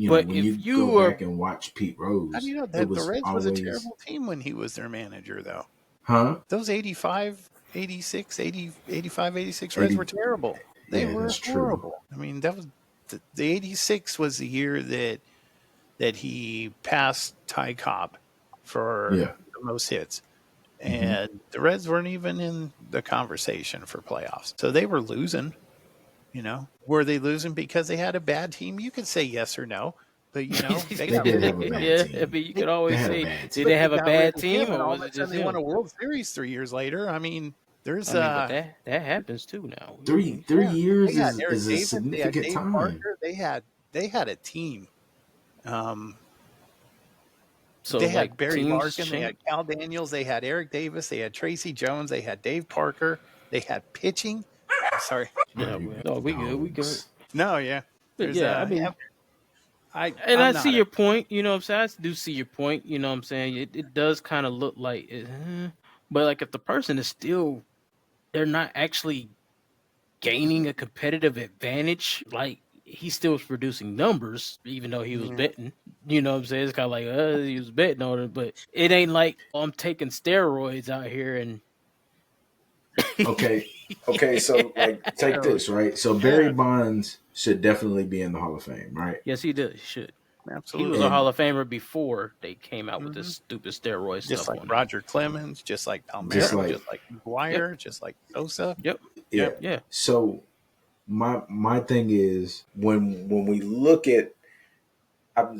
but
when
if
you go
you are,
back and watch Pete
how do
Rose,
you know
it
that the
was
Reds was a
always,
terrible team when he was their manager, though?
huh?
Those 85, 86, 80, 85, 86 Reds
80.
were terrible. They
Yeah,
were
that's true.
horrible. I mean, that was the 86 was the year that he passed Ty Cobb for
Yeah.
the most hits.
Mhm.
And the Reds weren't even in the conversation for playoffs. So they were losing, Were they losing because they had a bad team? You could say yes or no. But, they
They
got
did
rid of
have a bad
yeah, I
team.
mean, you
they,
could
They
always
had a
say,
bad
did
team.
they
but they
have a
got rid
bad
of
team
him, and
or
all
was
of a
it
sudden
just
they won
him?
a World Series 3 years later. I mean, there's
I mean, but that happens too now.
Three
yeah,
years
they had Eric
is a
Davis, they had
significant
Dave
time.
Parker, they had a team.
So
They
like
had Barry
teams
Larkin, they
change.
had Cal Daniels, they had Eric Davis, they had Tracy Jones, they had Dave Parker, they had pitching. Sorry,
Yeah,
You
no, we good. We good.
dogs.
no, yeah,
But
there's
yeah, I
yeah.
mean, and
I'm
I see
not a
your point. You know what I'm saying? I do see your point. You know what I'm saying? It does kind of look like, but like if the person is still, they're not actually gaining a competitive advantage. Like he still was producing numbers, even though he was
yeah.
betting. You know what I'm saying? It's kind of like, he was betting on it, but it ain't like, oh, I'm taking steroids out here and.
Okay. Okay, so like take
So,
this, right? So
yeah,
Barry Bonds should definitely be in the Hall of Fame, right?
Yes, he does. He should. He was a
absolutely.
Hall
And
of Famer before they came out with this
hmm
stupid steroid
Just
stuff
like
on him.
Roger Clemens, just like
just
Palmero,
like
just like
Yep.
McGuire, just like Sosa.
Yep.
yeah.
Yep.
Yeah.
So my thing is when we look at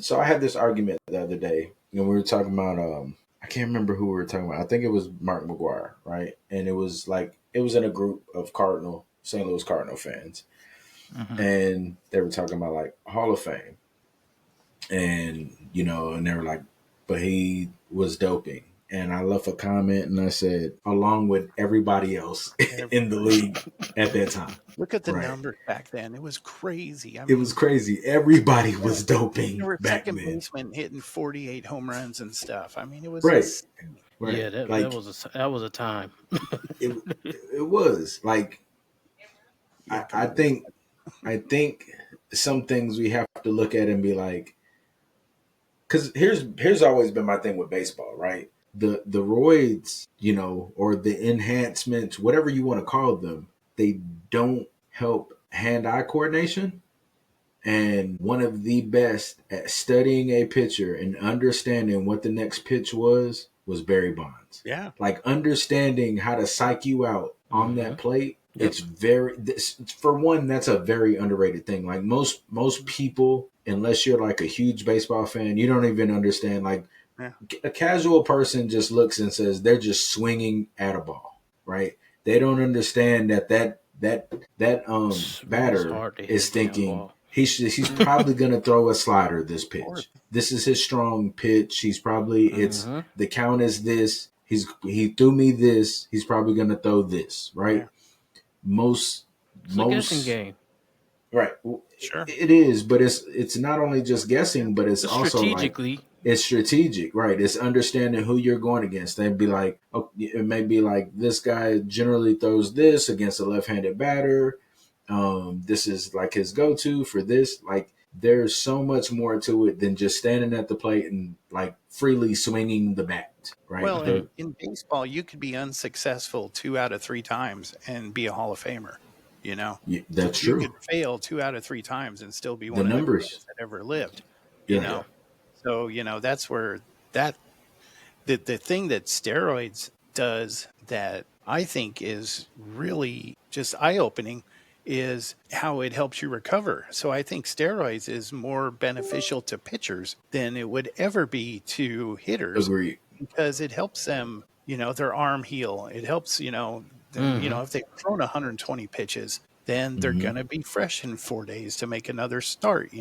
so I had this argument the other day and we were talking about I can't remember who we were talking about. I think it was Mark McGuire, right? And it was in a group of St. Louis Cardinal fans.
Mm-hmm.
And they were talking about like Hall of Fame. And and they were like, but he was doping. And I left a comment and I said, along with everybody else in the league at that time.
Look at the
Right.
numbers back then. It was crazy. I
It
mean,
was crazy. Everybody
yeah,
was
there
doping
were
back
second
then.
basemen hitting 48 home runs and stuff. I mean, it was
Right.
insane.
Right.
Yeah, that
Like
was a time.
it was like
Yeah,
I think some things we have to look at and be like, because here's always been my thing with baseball, right? The roids, or the enhancements, whatever you want to call them, they don't help hand-eye coordination And one of the best at studying a pitcher and understanding what the next pitch was Barry Bonds.
Yeah.
Like understanding how to psych you out on that plate.
Yep.
For one, that's a very underrated thing. Like most people, unless you're like a huge baseball fan, you don't even understand. Like a casual person just looks and says they're just swinging at a ball, right? They don't understand that batter is thinking he's probably going to throw a slider this pitch. This is his strong pitch. He's probably the count is this. He threw me this. He's probably going to throw this, right?
Yeah.
Most
guessing game.
Right.
Sure.
It is, but it's not only just guessing, but it's also
strategically.
Like, it's strategic, right? It's understanding who you're going against. They'd be like, it may be like this guy generally throws this against a left-handed batter. This is like his go-to for this. Like, there's so much more to it than just standing at the plate and like freely swinging the bat, right?
Well, in baseball, you could be unsuccessful 2 out of 3 times and be a Hall of Famer. You know,
that's true.
You could fail 2 out of 3 times and still be one of the greatest that ever lived. You know, so that's where the thing that steroids does that I think is really just eye-opening is how it helps you recover. So I think steroids is more beneficial to pitchers than it would ever be to hitters.
Agreed.
Because it helps them, their arm heal. It helps, if they've thrown 120 pitches, then they're going to be fresh in 4 days to make another start,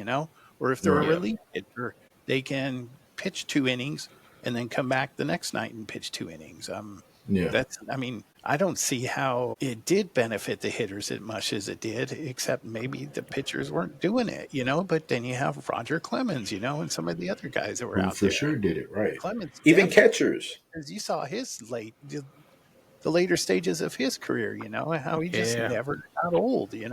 or if they're a relief pitcher, they can pitch 2 innings and then come back the next night and pitch 2 innings. I don't see how it did benefit the hitters as much as it did, except maybe the pitchers weren't doing it, But then you have Roger Clemens, and some of the other guys that were out
for
there.
sure did it right.
Clemens,
even catchers,
as you saw the later stages of his career, how he just never got old, It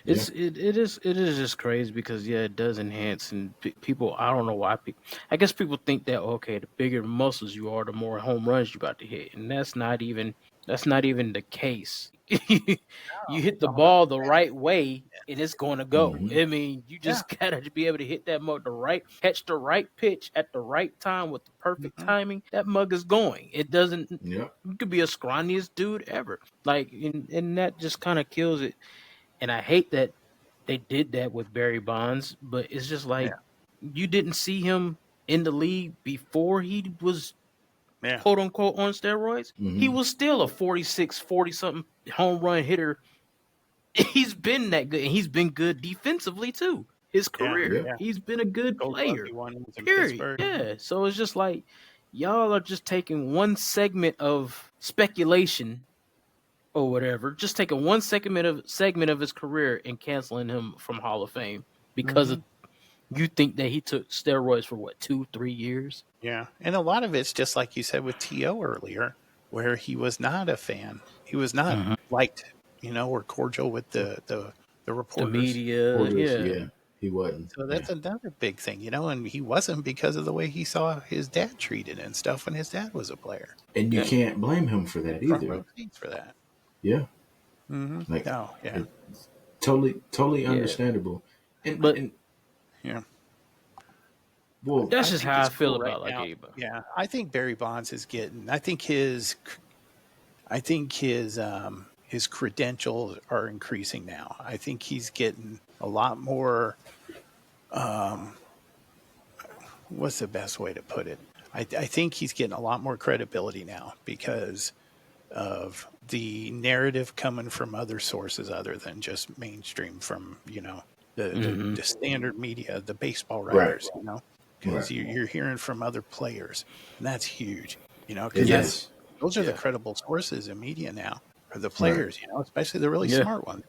is just crazy because it does enhance, and people, I don't know why I guess people think that the bigger muscles you are, the more home runs you about to hit, and that's not even the case. You hit the ball the right way and it's going to go. I mean, you just gotta be able to hit that mug catch the right pitch at the right time with the perfect timing. That mug is going. It doesn't. You could be a scrawniest dude ever, like, and that just kind of kills it. And I hate that they did that with Barry Bonds, but it's just like you didn't see him in the league before he was quote unquote on steroids. He was still a 40-something home run hitter. He's been that good, and he's been good defensively too. His career, he's been a good player. Period. Yeah. So it's just like y'all are just taking one segment of speculation or whatever, just taking one segment of his career and canceling him from Hall of Fame because of, you think that he took steroids for 2-3 years?
Yeah, and a lot of it's just like you said with T.O. earlier, where he was not a fan. He was not liked, or cordial with the reporters,
the media.
He wasn't.
So that's another big thing, and he wasn't because of the way he saw his dad treated and stuff when his dad was a player.
And you can't blame him for that either.
For that.
Yeah. Totally understandable. Well,
that's just how I feel about
now.
Akiba.
Yeah, I think Barry Bonds is getting. I think his credentials are increasing now. I think he's getting a lot more. What's the best way to put it? I think he's getting a lot more credibility now because of the narrative coming from other sources other than just mainstream, from the standard media, the baseball writers, because you're hearing from other players, and that's huge, because those are the credible sources in media now, are the players, especially the really smart ones.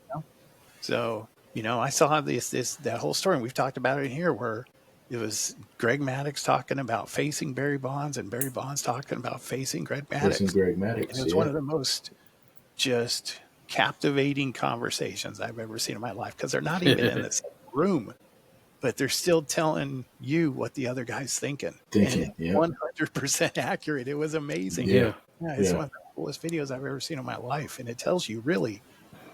So I saw that whole story, and we've talked about it here, where it was Greg Maddux talking about facing Barry Bonds, and Barry Bonds talking about facing Greg Maddux. And it was one of the most just captivating conversations I've ever seen in my life, because they're not even in the same room, but they're still telling you what the other guy's thinking. And 100% accurate. It was amazing. It's one of the coolest videos I've ever seen in my life, and it tells you really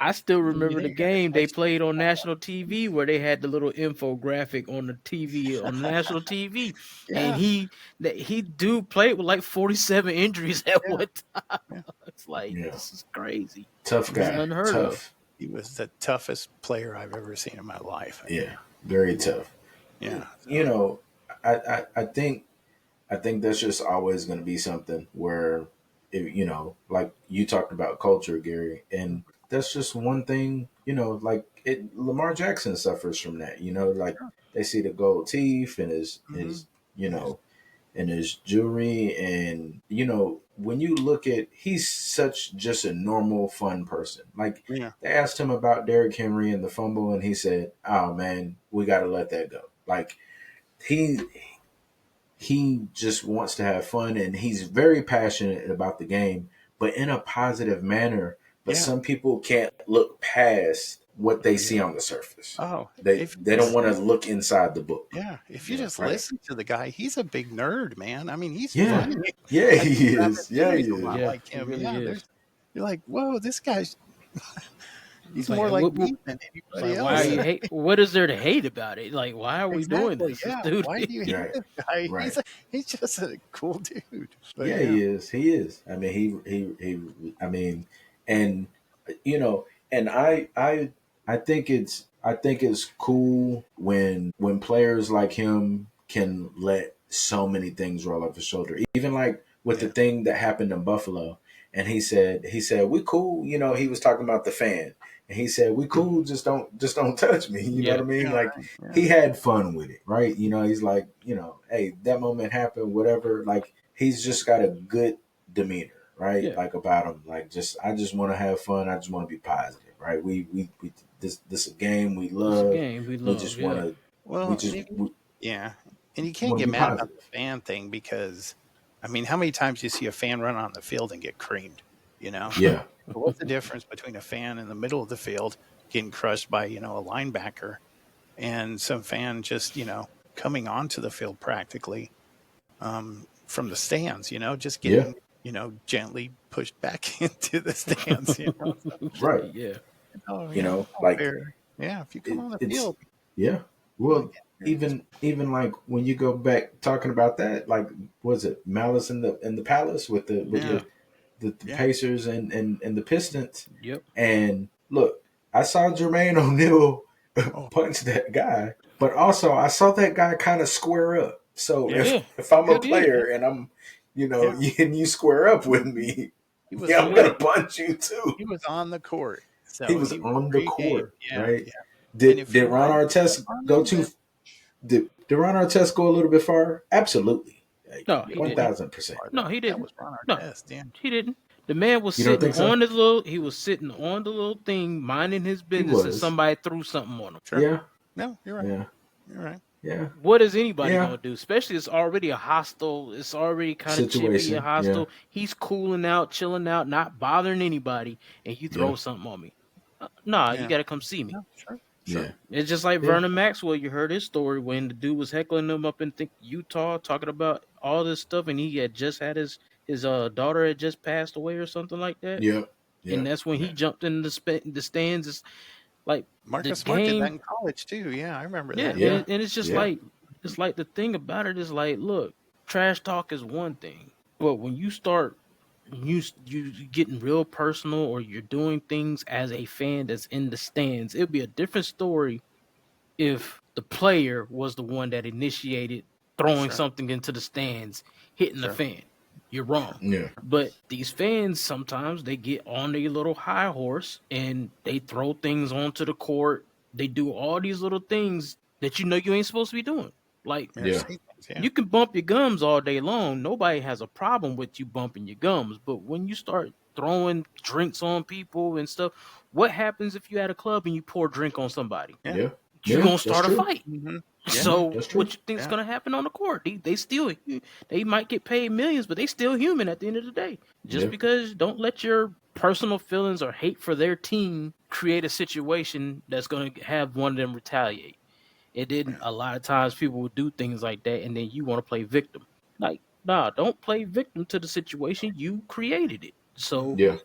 I still remember the
Yeah,
game they played on national TV where they had the little infographic on the TV on national TV, and
yeah,
he do played with like 47 injuries at
yeah,
one time.
yeah.
It's like
Yeah.
this is crazy.
Tough
This is
guy.
unheard of.
Tough.
He was the toughest player I've ever seen in my life. I mean,
Yeah. Very tough.
yeah.
You know, I think that's just always going to be something where, like you talked about culture, Gary, and that's just one thing. Like Lamar Jackson suffers from that. Like they see the gold teeth and his you know and his jewelry, and when you look at, he's such just a normal, fun person. Like
Yeah.
they asked him about Derrick Henry and the fumble, and he said, "Oh man, we got to let that go." Like he just wants to have fun, and he's very passionate about the game, but in a positive manner. But
Yeah.
some people can't look past what they see on the surface.
Oh,
They don't want to look inside the book.
Yeah, if you just
right.
listen to the guy, he's a big nerd, man. I mean, he's
Yeah.
funny.
Yeah,
Like,
he
Rabbit
is. Yeah, he
Series a lot
is.
Yeah,
like
he
him.
really
Yeah,
is.
you're like, whoa, this guy's he's
It's like,
more like
what-
me than
It's
anybody
like, why
else.
are you hate? What is there to hate about it? Like, why are we doing
Exactly.
this,
Yeah.
dude?
Why do you hate
Right.
this guy?
Right.
He's just a cool dude. But
Yeah, he is. He is. I mean, he. I mean, and and I think it's cool when players like him can let so many things roll off his shoulder. Even like with the thing that happened in Buffalo, and he said we cool. He was talking about the fan, and he said we cool. Just don't touch me. You know what I mean?
Yeah,
Like
right. Yeah.
he had fun with it, right? He's like, hey, that moment happened, whatever. Like he's just got a good demeanor, right?
Yeah.
Like about him, like I just want to have fun. I just want to be positive, right? We this a game we
It's
love.
a game we love.
just
yeah.
want to.
Well,
We just
yeah, and you can't
wanna
get
be
mad about
positive.
the fan thing because, I mean, how many times do you see a fan run on the field and get creamed?
Yeah,
But what's the difference between a fan in the middle of the field getting crushed by, a linebacker and some fan just, coming onto the field practically from the stands, just getting, gently pushed back into the stands,
right.
Yeah.
Oh,
like
fair. Yeah, if you come on the
it's
field.
yeah. Well, even like when you go back talking about that, like was it Malice in the Palace with the Pacers and the Pistons?
Yep.
And look, I saw Jermaine O'Neal
Oh.
punch that guy, but also I saw that guy kind of square up. So
Yeah.
if I'm a
Good, yeah.
player and I'm, and you square up with me,
He was,
I'm gonna punch you too.
he was on the court. So
He was on the
pre-game.
court,
Yeah,
right?
yeah.
Did
if you're
Ron
on-
Artest
on
go
them,
too?
then-
Did Ron Artest go a little bit far? Absolutely.
No, he didn't.
1,000%.
No, he didn't.
That was Ron
No.
Artest, yeah.
He didn't. The man was
You don't
sitting
think so?
on his little. He was sitting on the little thing, minding his business, and
was.
somebody threw something on him.
Sure.
Yeah,
No, you're right.
yeah,
You're right.
yeah.
What is anybody
Yeah.
gonna do? Especially it's already a hostile. It's already kind of chippy
Situation,
and hostile. He's cooling out, chilling out, not bothering anybody, and you throw
Yeah.
something on me. Nah,
Yeah.
you gotta come see me.
No, sure.
Yeah.
It's just like
Yeah.
Vernon Maxwell. You heard his story when the dude was heckling him up in Utah, talking about all this stuff, and he had just had his daughter had just passed away or something like that.
Yeah. Yeah.
And that's when he jumped in the stands. It's like
Marcus
the
Smart did
game-
that in college too. Yeah, I remember
yeah,
that.
Yeah.
and it's just
Yeah.
like the thing about it is like, look, trash talk is one thing, but when you start you getting real personal or you're doing things as a fan that's in the stands, it'd be a different story if the player was the one that initiated throwing
Sure.
something into the stands, hitting the
Sure.
fan. You're wrong.
Yeah.
But these fans sometimes they get on their little high horse and they throw things onto the court. They do all these little things that you ain't supposed to be doing. Like
Yeah.
Yeah.
you can bump your gums all day long. Nobody has a problem with you bumping your gums. But when you start throwing drinks on people and stuff, what happens if you at a club and you pour a drink on somebody?
Yeah.
Yeah.
You're
Yeah,
gonna
that's
start a
true.
fight.
Mhm.
So
that's true.
what you think's
Yeah.
gonna happen on the court? They still they might get paid millions, but they still human at the end of the day. Just
Yeah.
because don't let your personal feelings or hate for their team create a situation that's gonna have one of them retaliate. It didn't. A lot of times people would do things like that, and then you want to play victim. Like, nah, don't play victim to the situation. You created it. So
Yeah.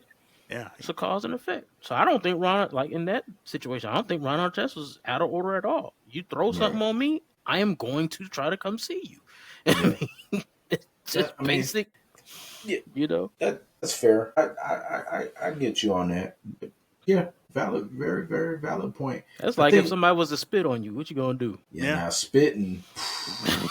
Yeah.
It's a cause and effect. So I don't think Ron, like in that situation, I don't think Ron Artest was out of order at all. You throw something on me, I am going to try to come see you.
Yeah.
It's just basic.
Yeah,
you know.
That's fair. I get you on that. Yeah, valid, very very valid point.
That's
I
like if
think,
somebody was to spit on you, what you gonna do?
yeah, now spitting.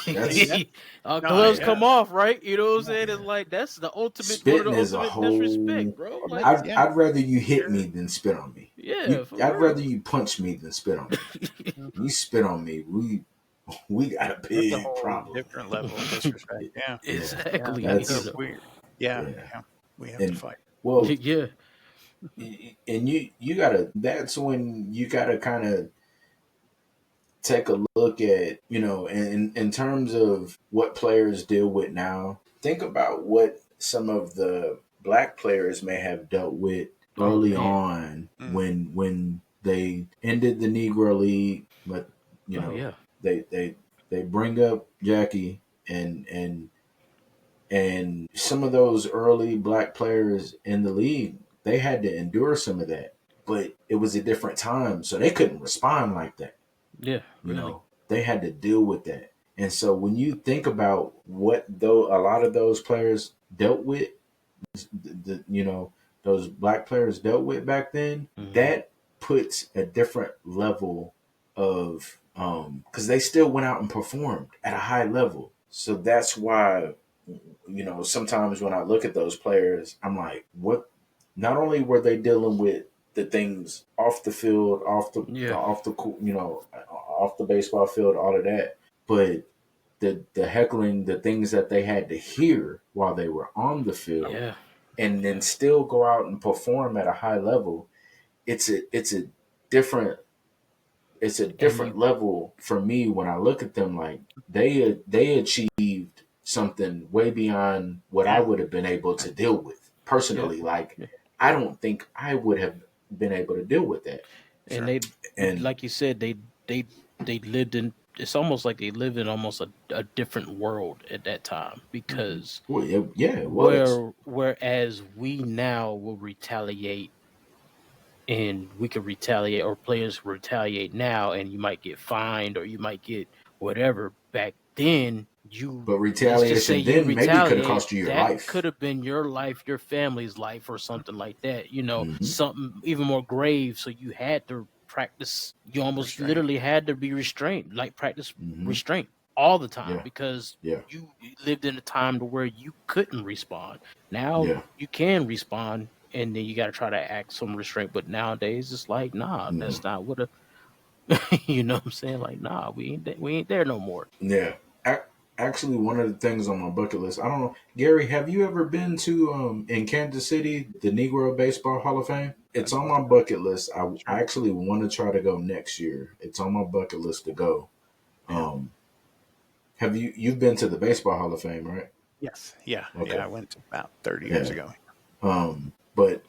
That's
Gloves come off, right? You know what I'm saying? It's like that's the ultimate, one of
spitting
the
is a
ultimate
whole.
disrespect, bro. Like,
I'd rather you hit me than spit on me.
yeah,
I'd rather you punch me than spit on me. You spit on me, we got a big
That's a whole
problem.
different level of disrespect. Yeah,
exactly.
Yeah,
That's
weird. Yeah, we have to fight.
Well,
yeah,
and you gotta. That's when you gotta kind of take a look at, in terms of what players deal with now. Think about what some of the black players may have dealt with early on when they ended the Negro League, but they bring up Jackie and some of those early black players in the league, they had to endure some of that. But it was a different time, so they couldn't respond like that.
Yeah,
really. They had to deal with that. And so when you think about what though a lot of those players dealt with, those black players dealt with back then, that puts a different level of because they still went out and performed at a high level. So that's why, sometimes when I look at those players, I'm like, what? Not only were they dealing with the things off the field, off the baseball field, all of that, but the heckling, the things that they had to hear while they were on the field, and then still go out and perform at a high level, it's a different level for me when I look at them. Like they achieved something way beyond what I would have been able to deal with personally. Like I don't think I would have been able to deal with that.
And like you said, they lived in. It's almost like they lived in almost a different world at that time because
it was.
Whereas we now will retaliate, and we could retaliate, or players retaliate now, and you might get fined or you might get whatever. Back then,
but retaliation then maybe could have cost you your life.
Could have been your life, your family's life, or something like that. Something even more grave. So you had to practice. You almost literally had to be restrained, like practice restraint all the time because you lived in a time to where you couldn't respond. Now you can respond, and then you got to try to act some restraint. But nowadays, it's like, that's not what you know what I'm saying? Like, we ain't there no more.
Yeah. Actually, one of the things on my bucket list, I don't know, Gary, have you ever been to in Kansas City, the Negro Baseball Hall of Fame? It's on my bucket list. I actually want to try to go next year. It's on my bucket list to go. Have you've been to the Baseball Hall of Fame, right?
Yes. Yeah. Okay. Yeah, I went about 30 years ago.
But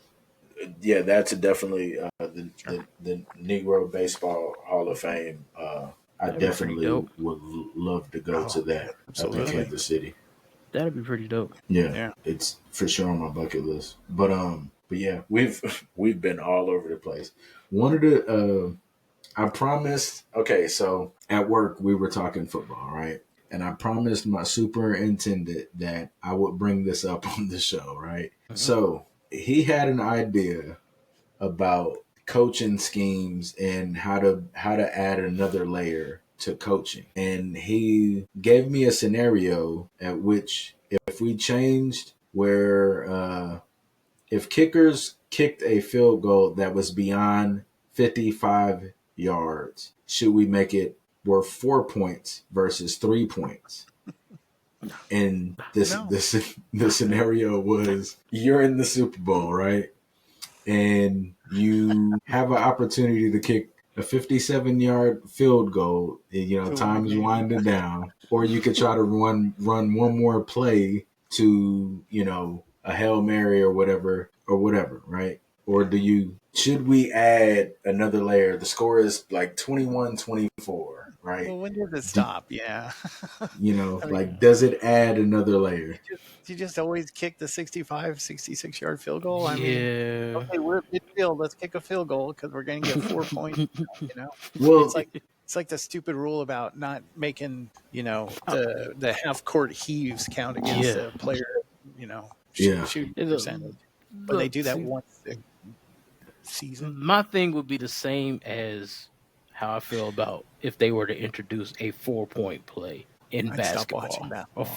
yeah, that's definitely the Negro Baseball Hall of Fame. I definitely would love to go to that in Kansas City.
That'd be pretty dope.
Yeah, it's for sure on my bucket list. But yeah, we've been all over the place. One of the I promised. Okay, so at work we were talking football, right? And I promised my superintendent that I would bring this up on the show, right? So he had an idea about coaching schemes and how to add another layer to coaching. And he gave me a scenario at which if we changed where if kickers kicked a field goal that was beyond 55 yards, should we make it worth 4 points versus 3 points? And the scenario was you're in the Super Bowl, right? And you have an opportunity to kick a 57-yard field goal, time's winding down, or you could try to run one more play to, a Hail Mary or whatever, right? Or should we add another layer? The score is like 21-24. right?
Well, when does it stop? Yeah.
You know,
I mean,
like, does it add another layer?
you just always kick the 65, 66-yard field goal. I mean,
Yeah.
okay, we're at midfield. Let's kick a field goal because we're going to get 4 points. You know,
Well,
it's like the stupid rule about not making the half court heaves count against
Yeah.
a player. You know,
Yeah.
shooting
Look,
percentage. But they do that
see,
once a season.
my thing would be the same as how I feel about if they were to introduce a 4-point play in
I'd
basketball.
stop watching basketball.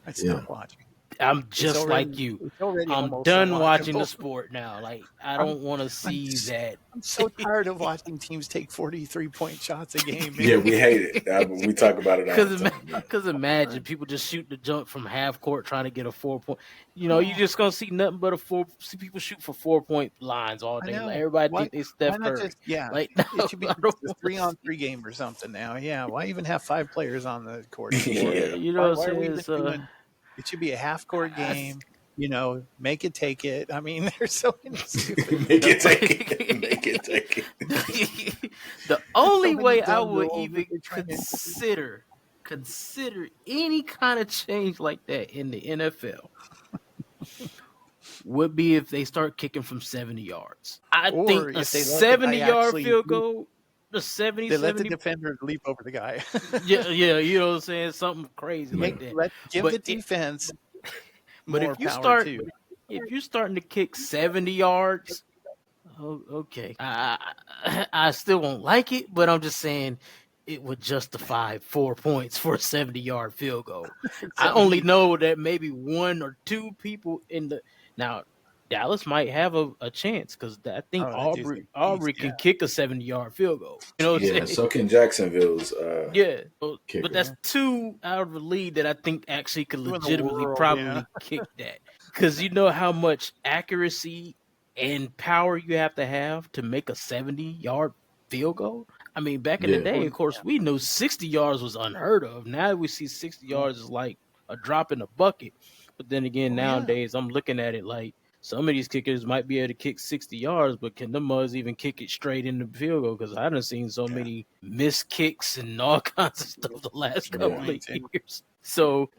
I'd
Yeah.
stop watching.
I'm just
already-
like you.
It's already
I'm
almost
done watching
unwatchable.
the sport now. Like, I don't want to see that.
I'm so tired of watching teams take 43-point shots a game. Man.
Yeah, we hate it. We talk about it all the time.
Because imagine people just shooting the jump from half court trying to get a 4-point. You know, you just gonna see nothing but see people shoot for 4-point lines all day. Like, everybody think they Steph Curry. Like, no,
it should be a 3-on-3 game or something now. Yeah, why even have 5 players on the court?
Yeah.
You know what
Why are
I'm
we
saying?
even doing? It should be a half-court game. You know, make it, take it. I mean, there's so many stupid.
Make it, take it. Make it, take it.
The only
many
way I
dumb
would
rules
even
that they're trying to
consider any kind of change like that in the NFL would be if they start kicking from 70 yards. I
Or
think a
if they let the guy
70-yard
actually
field goal, the 70,
They let the
70
defender leap over the guy.
yeah, you know what I'm saying? Something crazy like that.
Give
But
the defense.
But
more
if you
power
start,
too.
if you're starting to kick 70 yards, okay, I still won't like it, but I'm just saying it would justify 4 points for a 70-yard field goal. I only know that maybe 1 or 2 people now. Dallas might have a chance because I think Aubrey can kick a 70-yard field goal. You know what I'm saying?
So can Jacksonville's.
But that's 2 out of the league that I think actually could legitimately probably kick that. Because you know how much accuracy and power you have to make a 70-yard field goal. I mean, back in the day, of course, we knew 60 yards was unheard of. Now we see 60 yards is like a drop in a bucket. But then again, nowadays, I'm looking at it like, some of these kickers might be able to kick 60 yards, but can the Muzz even kick it straight in the field goal? Because I done seen so many missed kicks and all kinds of stuff the last couple of years. So,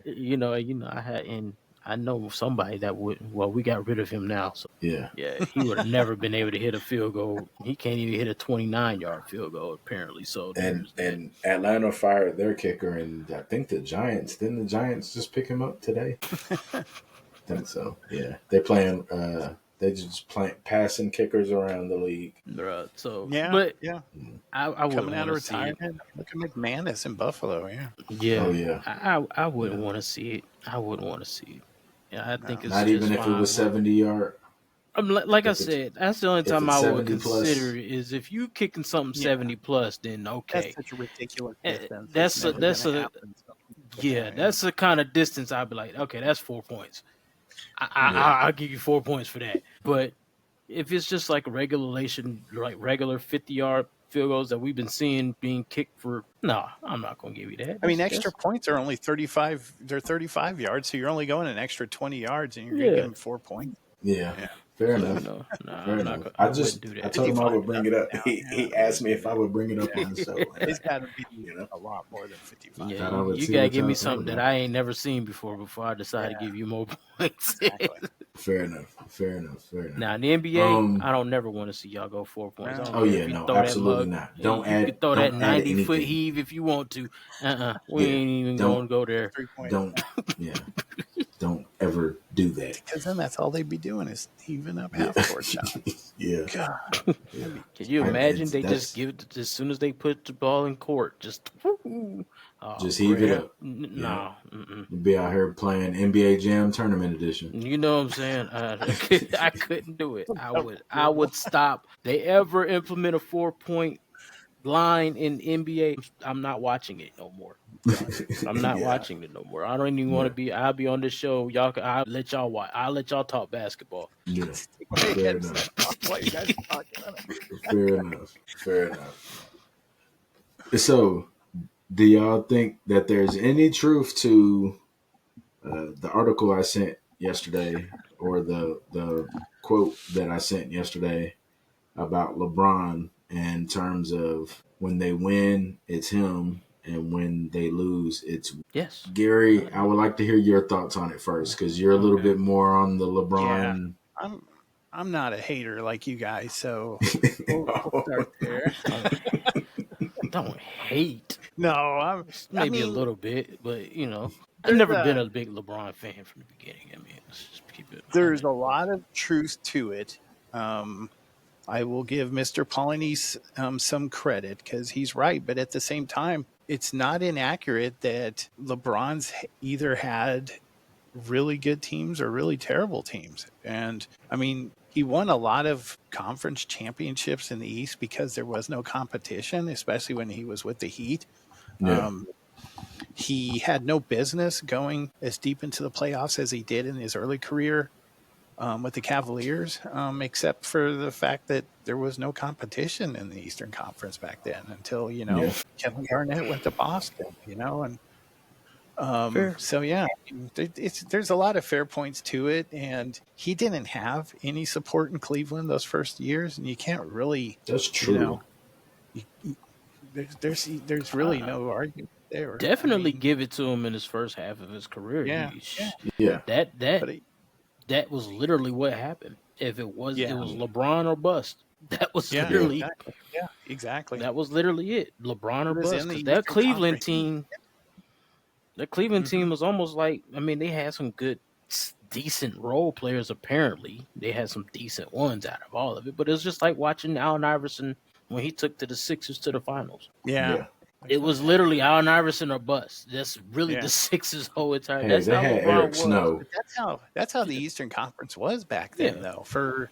I know somebody that we got rid of him now. So he would have never been able to hit a field goal. He can't even hit a 29-yard field goal, apparently. So
and Atlanta fired their kicker, and I think the Giants just pick him up today. I think so. Yeah, they're playing. They just playing passing kickers around the league.
Right. So
I
wouldn't
coming out of
want to see it.
retirement. Look at McManus in Buffalo.
Yeah.
Oh yeah.
I wouldn't want to see it. I wouldn't want to see it. Yeah, I think it's
not even if it was 70-yard.
Like I said, that's the only time I would consider
plus.
it is if you kicking something 70 plus, then okay.
That's such a ridiculous distance.
That's the kind of distance I'd be like, okay, that's 4 points. I'll give you 4 points for that. But if it's just like regular 50-yard field goals that we've been seeing being kicked for, no, I'm not going to give you that.
I mean, extra points are only 35. They're 35 yards, so you're only going an extra 20 yards, and you're going to give them 4 points.
Yeah. Fair enough. Fair enough. I told him I would bring it up. He asked me if I would bring it up on the show.
It's got to be a lot more than 55.
Yeah, you got to give me something that I ain't never seen before I decide to give you more points.
Exactly.
Fair enough.
Now, in the NBA, I don't never want to see y'all go 4 points.
Absolutely not. Don't add.
You can throw that 90-foot heave if you want to. We ain't even going to go there.
Don't ever do that.
Because then that's all they'd be doing is heaving up half-court shots.
Yeah.
God.
Can you imagine they just give it as soon as they put the ball in court, just
heave it up.
No.
You'd be out here playing NBA Jam Tournament Edition.
You know what I'm saying? I couldn't do it. I would stop. They ever implement a 4-point line in NBA, I'm not watching it no more. I'm not watching it no more. I don't even want to be. I'll be on this show. I'll let y'all watch. I'll let y'all talk basketball.
Yeah, fair enough. Fair enough. So, do y'all think that there's any truth to the article I sent yesterday, or the quote that I sent yesterday about LeBron in terms of when they win, it's him, and when they lose, it's
Yes.
Gary. I would like to hear your thoughts on it first because you're a little bit more on the LeBron.
Yeah, I'm not a hater like you guys, so we'll start there.
Don't hate.
No,
Maybe a little bit, but I've never been a big LeBron fan from the beginning. I mean, let's just keep it.
There's a lot of truth to it. I will give Mr. Polynice some credit because he's right, but at the same time, it's not inaccurate that LeBron's either had really good teams or really terrible teams. And I mean, he won a lot of conference championships in the East because there was no competition, especially when he was with the Heat.
Yeah.
He had no business going as deep into the playoffs as he did in his early career with the Cavaliers, except for the fact that there was no competition in the Eastern Conference back then until, Kevin Garnett went to Boston, and so, yeah, there's a lot of fair points to it. And he didn't have any support in Cleveland those first years. And you can't really.
That's true.
There's really no argument there.
Definitely give it to him in his first half of his career.
Yeah.
That was literally what happened. If it was LeBron or bust. That was literally
exactly.
That was literally it. LeBron or bust. That Cleveland team. The Cleveland team was almost like, I mean, they had some good, decent role players, apparently. They had some decent ones out of all of it. But it was just like watching Allen Iverson when he took the Sixers to the finals.
Yeah.
It was literally Allen Iverson or bust. That's really the Sixers' whole entire.
That's how LeBron was. Snow.
That's how the Eastern Conference was back then, though. For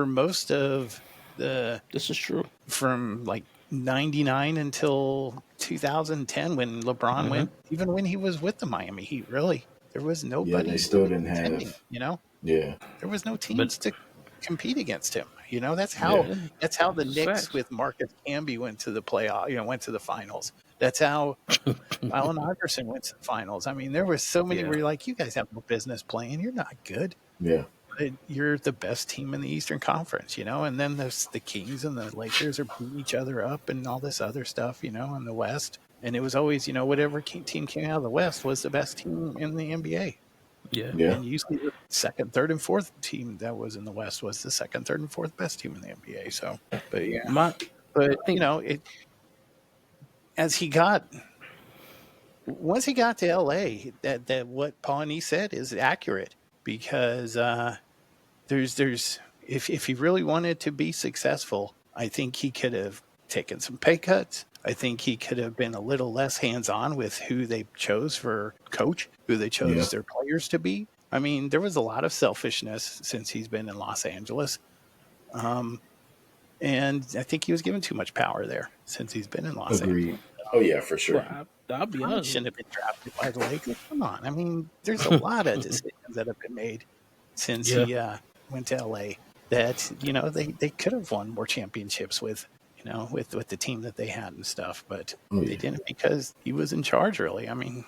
most of the.
This is true.
From like 99 until 2010 when LeBron went, even when he was with the Miami Heat, really, there was nobody.
Yeah, they still didn't have,
Yeah. There was no teams to compete against him. That's how the Knicks with Marcus Camby went to the playoff, went to the finals. That's how Allen Iverson went to the finals. I mean, there were so many where you're like, you guys have no business playing. You're not good.
Yeah.
You're the best team in the Eastern Conference, and then there's the Kings and the Lakers are beating each other up and all this other stuff, in the West. And it was always, whatever team came out of the West was the best team in the NBA.
Yeah.
And usually the second, third, and fourth team that was in the West was the second, third, and fourth best team in the NBA. So, once he got to LA, that what Pawnee said is accurate because there's if he really wanted to be successful, I think he could have taken some pay cuts. I think he could have been a little less hands-on with who they chose for coach, who they chose their players to be. I mean, there was a lot of selfishness since he's been in Los Angeles. And I think he was given too much power there since he's been in Los Angeles.
Oh, yeah, for sure.
Well, I'll be honest.
He shouldn't have been drafted by the Lakers. Come on. I mean, there's a lot of decisions that have been made since he went to LA that, they could have won more championships with the team that they had and stuff, but they didn't because he was in charge really. I mean,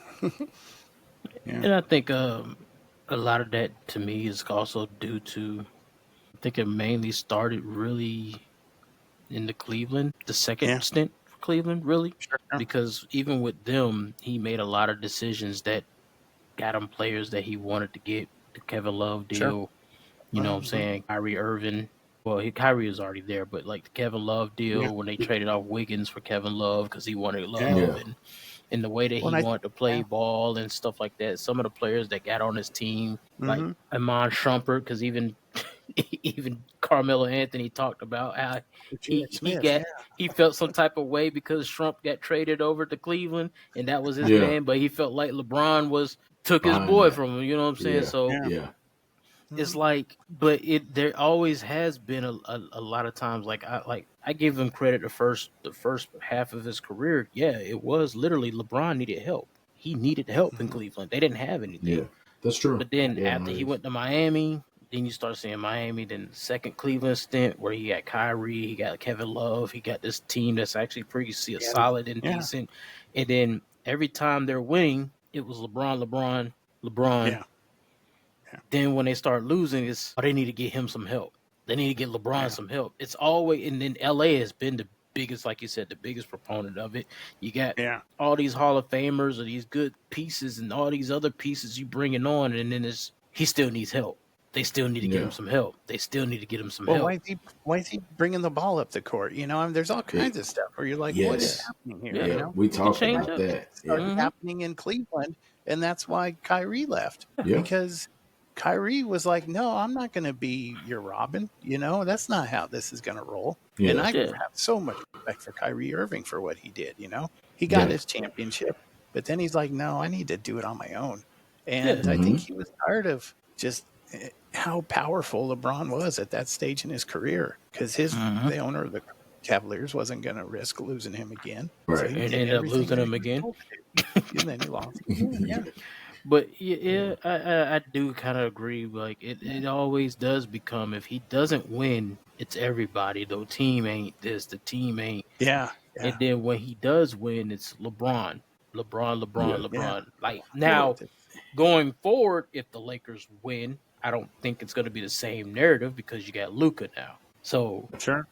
And I think a lot of that to me is also due to, I think it mainly started really in the Cleveland, the second stint for Cleveland, really, because even with them, he made a lot of decisions that got him players that he wanted to get. The Kevin Love deal, you know what I'm saying? Kyrie Irving. Well, Kyrie was already there, but like the Kevin Love deal when they traded off Wiggins for Kevin Love because he wanted Love and the way that he wanted to play ball and stuff like that. Some of the players that got on his team, like Iman Shumpert, because even Carmelo Anthony talked about how he felt some type of way because Trump got traded over to Cleveland and that was his man, but he felt like LeBron took his boy from him. You know what I'm saying? So it's like, but there always has been a lot of times I give him credit the first half of his career. Yeah, it was literally LeBron needed help. He needed help in Cleveland. They didn't have anything.
Yeah, that's true.
But then after he went to Miami, then you start seeing Miami. Then the second Cleveland stint where he got Kyrie, he got Kevin Love, he got this team that's actually pretty solid and decent. And then every time they're winning, it was LeBron.
Yeah.
Then when they start losing, they need to get him some help. They need to get LeBron some help. It's always, and then LA has been biggest, like you said, the biggest proponent of it. You got
Yeah.
all these Hall of Famers or these good pieces and all these other pieces you bringing on, and then he still needs help. They still need to get him some help. They still need to get him some help.
Why is he bringing the ball up the court? You know, I mean, there's all kinds of stuff where you're like, what is happening here?
Yeah,
You know?
we talked about that.
It started happening in Cleveland, and that's why Kyrie left.
Yeah.
Because Kyrie was like, no, I'm not going to be your Robin. You know, that's not how this is going to roll.
Yeah.
And I have so much respect for Kyrie Irving for what he did. You know, he got his championship, but then he's like, no, I need to do it on my own. And I think he was tired of just how powerful LeBron was at that stage in his career, because the owner of the Cavaliers wasn't going to risk losing him again.
Right.
So
and ended up losing him again.
And then he lost. Yeah.
But I do kind of agree. Like it always does become, if he doesn't win, it's everybody. The team ain't this. The team ain't.
Yeah.
And then when he does win, it's LeBron. Like now, going forward, if the Lakers win, I don't think it's going to be the same narrative because you got Luka now. So
sure.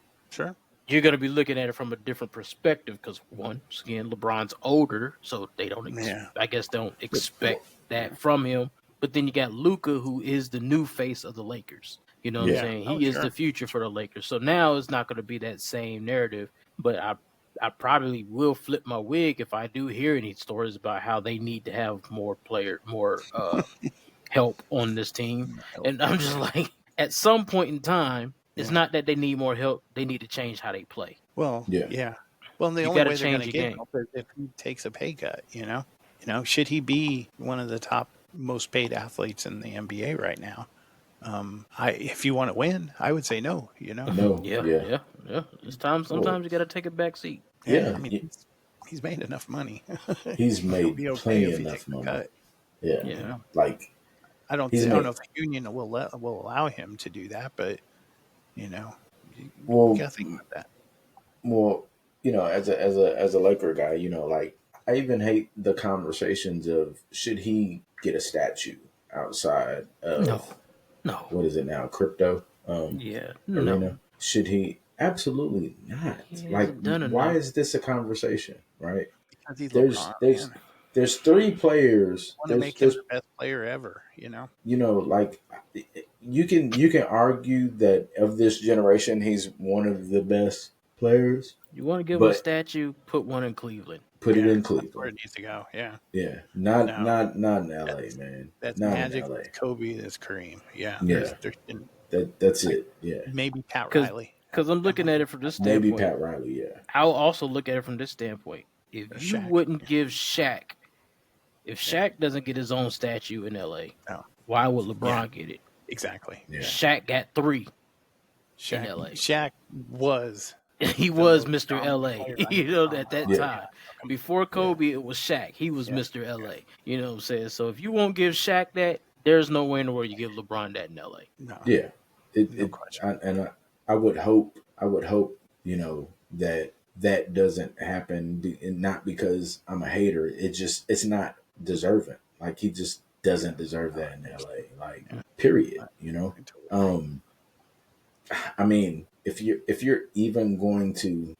You're going to be looking at it from a different perspective because, once again, LeBron's older, so they don't. I guess they don't expect that from him. But then you got Luka, who is the new face of the Lakers. You know what I'm saying? He is the future for the Lakers. So now it's not going to be that same narrative. But I probably will flip my wig if I do hear any stories about how they need to have more help on this team. And I'm just like, at some point in time, it's not that they need more help. They need to change how they play.
Well, yeah. Well, the only way they're going to get help is if he takes a pay cut, you know? Should he be one of the top most paid athletes in the NBA right now? If you want to win, I would say no, you know?
No.
Yeah. It's time. Sometimes you got to take a back seat.
Yeah. I mean, he's made enough money.
He's made plenty enough money.
Cut.
Yeah. Like,
I don't know if the union will allow him to do that, but you got to think about that.
Well, as a Laker guy, like, I even hate the conversations of should he get a statue outside of
no.
What is it now? Crypto.
Arena.
No. Should he? Absolutely not. Like, why is this a conversation? Right?
Because he's LeBron,
there's three players.
I want to make him the best player ever.
Like, you can argue that of this generation, he's one of the best players.
You want to give him a statue? Put one in Cleveland.
Put it in Cleveland.
That's where it needs to go. Yeah.
Yeah. Not in LA, man.
That's
not
Magic.
In LA.
That's Kobe. That's Kareem. Yeah.
Yeah. That's it. Yeah.
Maybe Pat Riley.
Because I'm looking at it from this standpoint.
Maybe Pat Riley. Yeah.
I'll also look at it from this standpoint. If you wouldn't give Shaq, if Shaq doesn't get his own statue in LA, why would LeBron get it?
Exactly.
Yeah.
Shaq got 3 in LA.
Shaq was.
He was Mr. LA, at that time. Before Kobe, it was Shaq. He was Mr. LA. You know what I'm saying? So if you won't give Shaq that, there's no way in the world you give LeBron that in LA.
No.
Yeah.
No question.
I would hope, that doesn't happen, and not because I'm a hater. It's not deserving. Like, he just doesn't deserve that in LA. Like, period. I mean, if you're even going to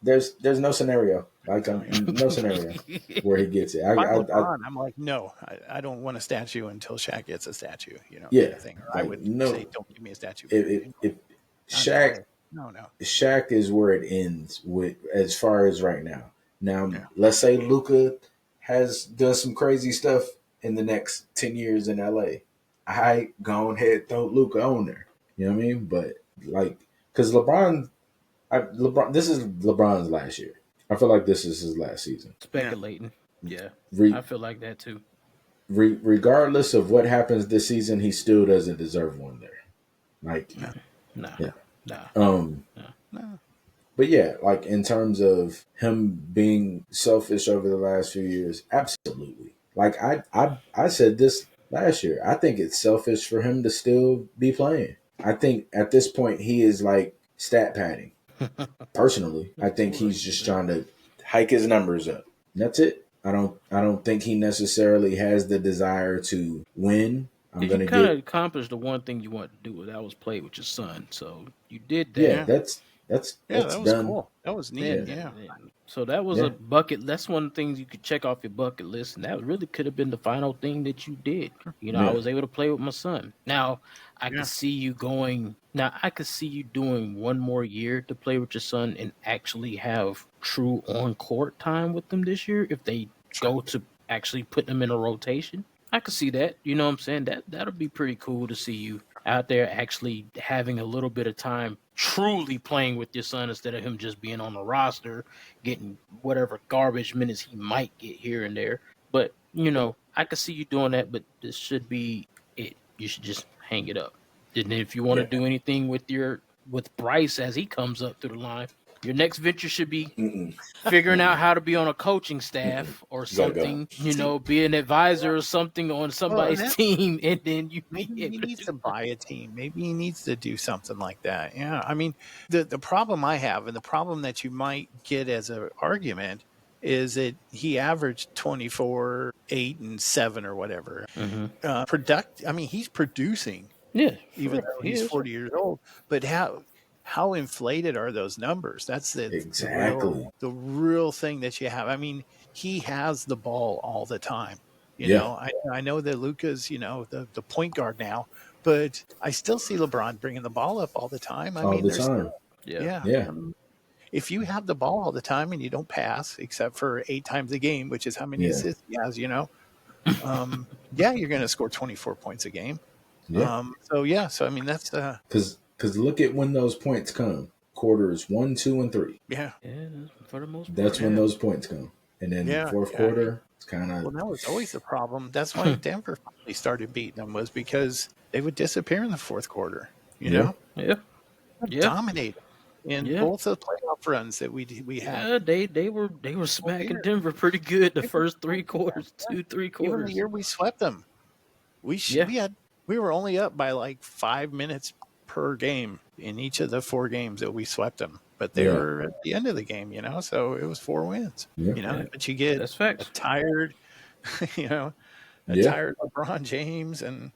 there's no scenario no scenario where he gets it.
I'm like, no, I don't want a statue until Shaq gets a statue. I would say, don't give me a statue.
If Shaq, Shaq is where it ends with as far as right now. Now, let's say Luka has done some crazy stuff in the next 10 years in LA. I go ahead, throw Luka on there. You know what I mean? But like, because LeBron, this is LeBron's last year. I feel like this is his last season.
Speculating. Yeah. I feel like that too.
Regardless of what happens this season, he still doesn't deserve one there. Like,
no.
But yeah, like, in terms of him being selfish over the last few years, absolutely. Like, I said this last year. I think it's selfish for him to still be playing. I think at this point he is like stat padding. Personally, I think he's just trying to hike his numbers up. That's it. I don't think he necessarily has the desire to win.
You kind of accomplished the one thing you wanted to do. That was play with your son. So you did that.
Yeah, That's
that was
done.
cool. That was neat. Yeah.
So that was a bucket. That's one of the things you could check off your bucket list, and that really could have been the final thing that you did. I was able to play with my son. Now I could see you going. Now I could see you doing one more year to play with your son and actually have true on court time with them this year. If they go to actually put them in a rotation, I could see that. You know what I'm saying? That'll be pretty cool to see you out there actually having a little bit of time truly playing with your son instead of him just being on the roster getting whatever garbage minutes he might get here and there. But I could see you doing that, but this should be it. You should just hang it up. And if you want to do anything with Bryce as he comes up through the line, your next venture should be figuring out how to be on a coaching staff or something, be an advisor or something on somebody's team, and then
maybe he needs to buy a team. Maybe he needs to do something like that. Yeah, I mean, the problem I have, and the problem that you might get as an argument, is that he averaged 24, 8, and 7 or whatever. I mean, he's producing.
Yeah,
even though he's 40 years old. But how inflated are those numbers? That's the real thing that you have. I mean, he has the ball all the time. You know, I know that Luka's, the point guard now, but I still see LeBron bringing the ball up all the time.
All the time.
If you have the ball all the time and you don't pass, except for 8 times a game, which is how many assists he has, you're going to score 24 points a game. So I mean, that's
because look at when those points come. Quarters 1, 2, and 3.
Yeah, for the most part.
That's when those points come. And then the fourth quarter, it's kind of...
Well, that was always the problem. That's why Denver finally started beating them, was because they would disappear in the fourth quarter. You know? Dominate in both the playoff runs that we had.
Yeah, they were smacking Denver pretty good the first 3 quarters, 2-3 quarters.
Even the year we swept them, we were only up by like 5 minutes per game in each of the 4 games that we swept them. But they were at the end of the game, so it was 4 wins. But you get a tired, tired LeBron James, and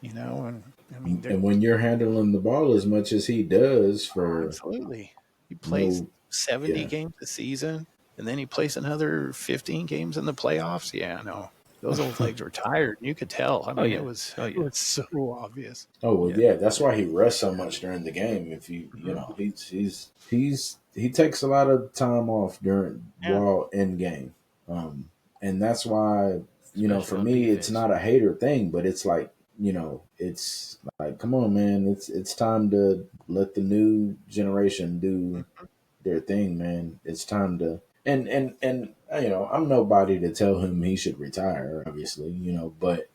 and I mean,
and when you're handling the ball as much as he does
absolutely, he plays 70 games a season, and then he plays another 15 games in the playoffs. Yeah, no. Those old legs were tired. You could tell. I mean, it was so obvious.
Oh well, that's why he rests so much during the game. If he takes a lot of time off while in game, and that's why for me it's not a hater thing, but it's like it's like, come on, man, it's time to let the new generation do their thing, man. It's time to and I'm nobody to tell him he should retire, obviously, but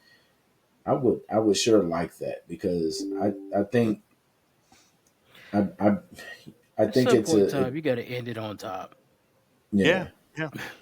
I would sure like that, because I think it's
time you got to end it on top.
Yeah.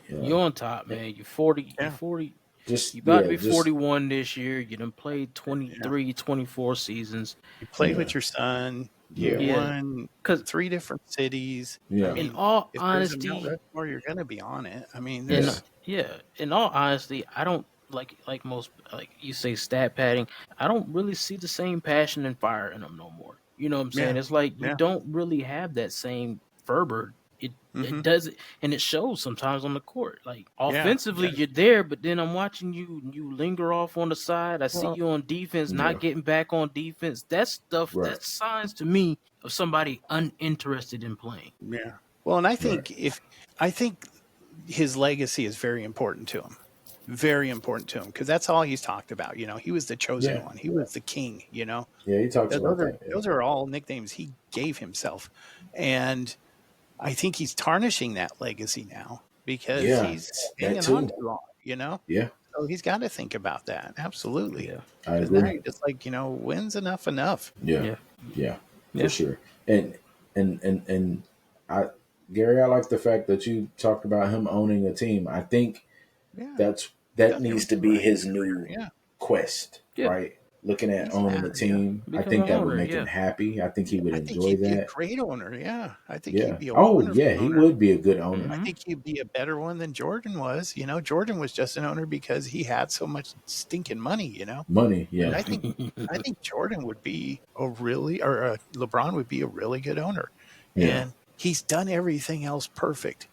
You're on top, man. You're 40. You're 40. You about to be 41 this year. You done played 23, 24 seasons.
You played with your son. You won 3 different cities.
Yeah.
I mean,
in all honesty,
or you're going to be on it. I mean,
in all honesty, I don't like most, like you say, stat padding. I don't really see the same passion and fire in them no more. You know what I'm saying? It's like you don't really have that same fervor. It does, and it shows sometimes on the court. Like offensively, you're there, but then I'm watching you linger off on the side. I see you on defense, not getting back on defense. That's stuff. That's signs to me of somebody uninterested in playing.
Yeah. Well, and I think I think his legacy is very important to him. Very important to him, because that's all he's talked about. He was the chosen one. He was the king. He talks about that. Those are all nicknames he gave himself, and I think he's tarnishing that legacy now because he's hanging on too long,
Yeah.
So he's got to think about that. Absolutely.
Yeah.
Because now you're just like, when's enough?
Yeah. For sure. And Gary, I like the fact that you talked about him owning a team. I think that needs to be his new quest, right? Looking at owning a team, I think that would make him happy. I think he would enjoy that.
Be a great owner, I think he'd be a
he would be a good owner.
I think he'd be a better one than Jordan was. Jordan was just an owner because he had so much stinking money.
Money, yeah.
And I think Jordan would be LeBron would be a really good owner. And he's done everything else perfect.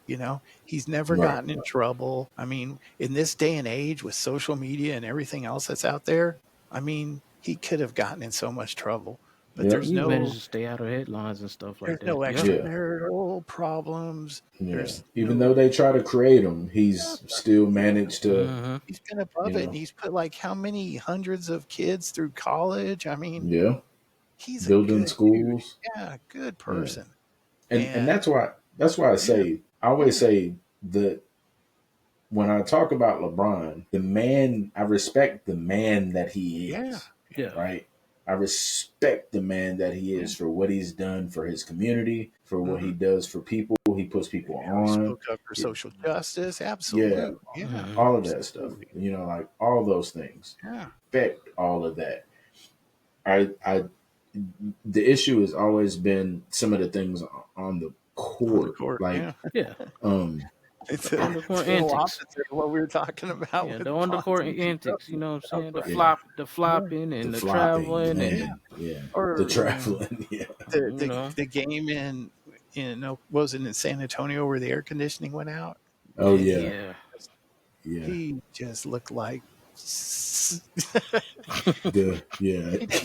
He's never gotten in trouble. I mean, in this day and age with social media and everything else that's out there, I mean, he could have gotten in so much trouble. But there's
he
no
managed to stay out of headlines and stuff like that.
There's no extramarital problems.
Even though they try to create them, he's still managed to.
He's been above it, and he's put like how many hundreds of kids through college? I mean, he's
building schools.
Dude. Yeah, good person.
And that's why I always say that when I talk about LeBron, I respect the man that he is. Right. I respect the man that he is for what he's done for his community, for what he does for people. He puts people on.
He spoke up for social justice. Absolutely.
Yeah. All of that stuff. Like all those things.
Yeah.
Respect all of that. The issue has always been some of the things on the court.
It's the undercourt antics. What we were talking about.
Yeah, the undercourt antics. You know what I'm saying? The flopping and the traveling.
The traveling. Yeah.
The game in was it in San Antonio where the air conditioning went out?
Oh yeah.
He just looked like.
He didn't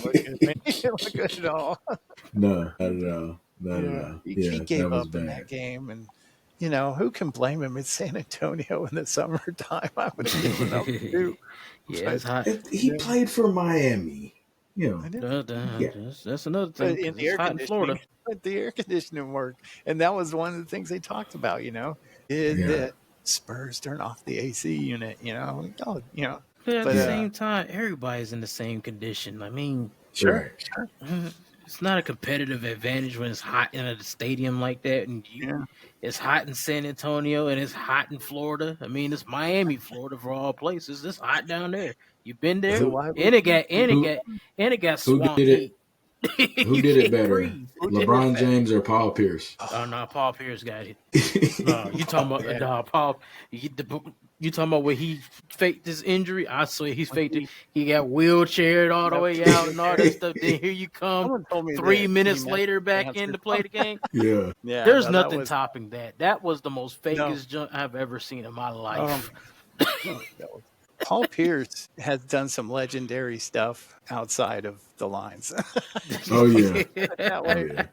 look good, man. He didn't look good at all.
No, not at all. Not at all.
He gave up in that game, and who can blame him? It's San Antonio in the summertime. I would have given up too.
Yeah, it's hot.
He played for Miami.
That's another thing.
In the
it's hot in Florida.
The air conditioning worked, and that was one of the things they talked about. The Spurs turn off the AC unit.
But at the same time, everybody's in the same condition. I mean,
sure.
It's not a competitive advantage when it's hot in a stadium like that, and it's hot in San Antonio and it's hot in Florida. I mean, it's Miami, Florida, for all places. It's hot down there. You've been there, and it got swamp heat.
Who did it better, LeBron James or Paul Pierce?
Oh no, Paul Pierce got it. You talking about Paul? You talking about where he faked his injury? I swear he's faked it. He got wheelchaired all the way out and all that stuff. Then here you come 3 minutes later back in to play the game.
Yeah.
There's nothing topping that. That was the most fakest junk I've ever seen in my life.
Paul Pierce has done some legendary stuff outside of the lines.
Oh yeah.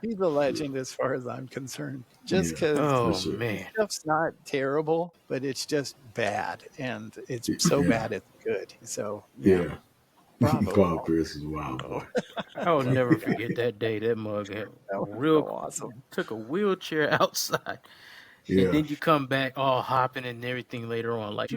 He's a legend as far as I'm concerned. Just because stuff's not terrible, but it's just bad. And it's so bad it's good. So
bravo. Paul Pierce is wild boy.
I will never forget that day. That mug had
awesome.
Took a wheelchair outside.
Yeah.
And then you come back all hopping and everything later on. Like,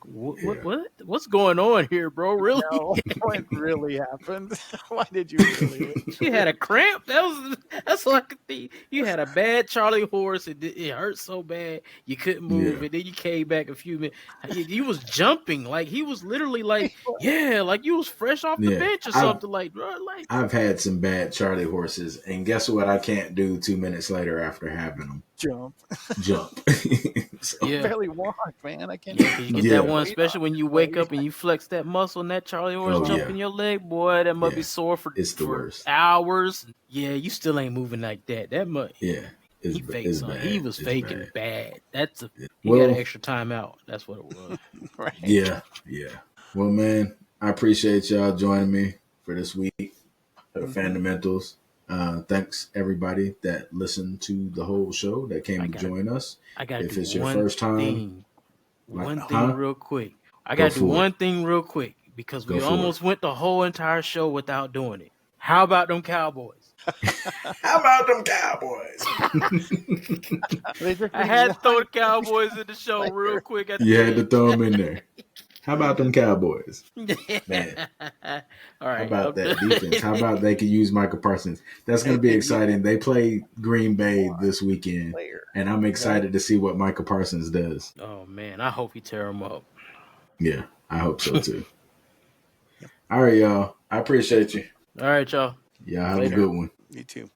what's going on here, bro? Really?
No, what really happened? Why did you really?
You had a cramp? That's like a thing. You had a bad Charlie horse. It hurt so bad you couldn't move. And then you came back a few minutes. You was jumping. Like, he was literally like you was fresh off the bench or something.
I've had some bad Charlie horses. And guess what I can't do 2 minutes later after having them?
Jump.
I
barely walk, man. I can't.
You get that one, especially when you wake up and you flex that muscle and that Charlie horse jump in your leg, boy. That must be sore for hours. Yeah, you still ain't moving like that. That much.
Yeah,
he faked something. He was faking bad. That's he got an extra time out. That's what it was.
Right.
Yeah. Well, man, I appreciate y'all joining me for this week for the Fundamentals. Thanks everybody that listened to the whole show that came to join us. If it's your first time,
one thing real quick. I got to do one thing real quick because we almost went the whole entire show without doing it. How about them Cowboys?
How about them Cowboys?
I had to throw the Cowboys in the show real quick.
You had to throw them in there. How about them Cowboys? Man.
All right.
How about that defense? How about they could use Micah Parsons? That's going to be exciting. They play Green Bay this weekend, and I'm excited to see what Micah Parsons does.
Oh, man. I hope he tear him up.
Yeah, I hope so, too. All right, y'all. I appreciate you.
All right, y'all.
Y'all have a good one.
You too.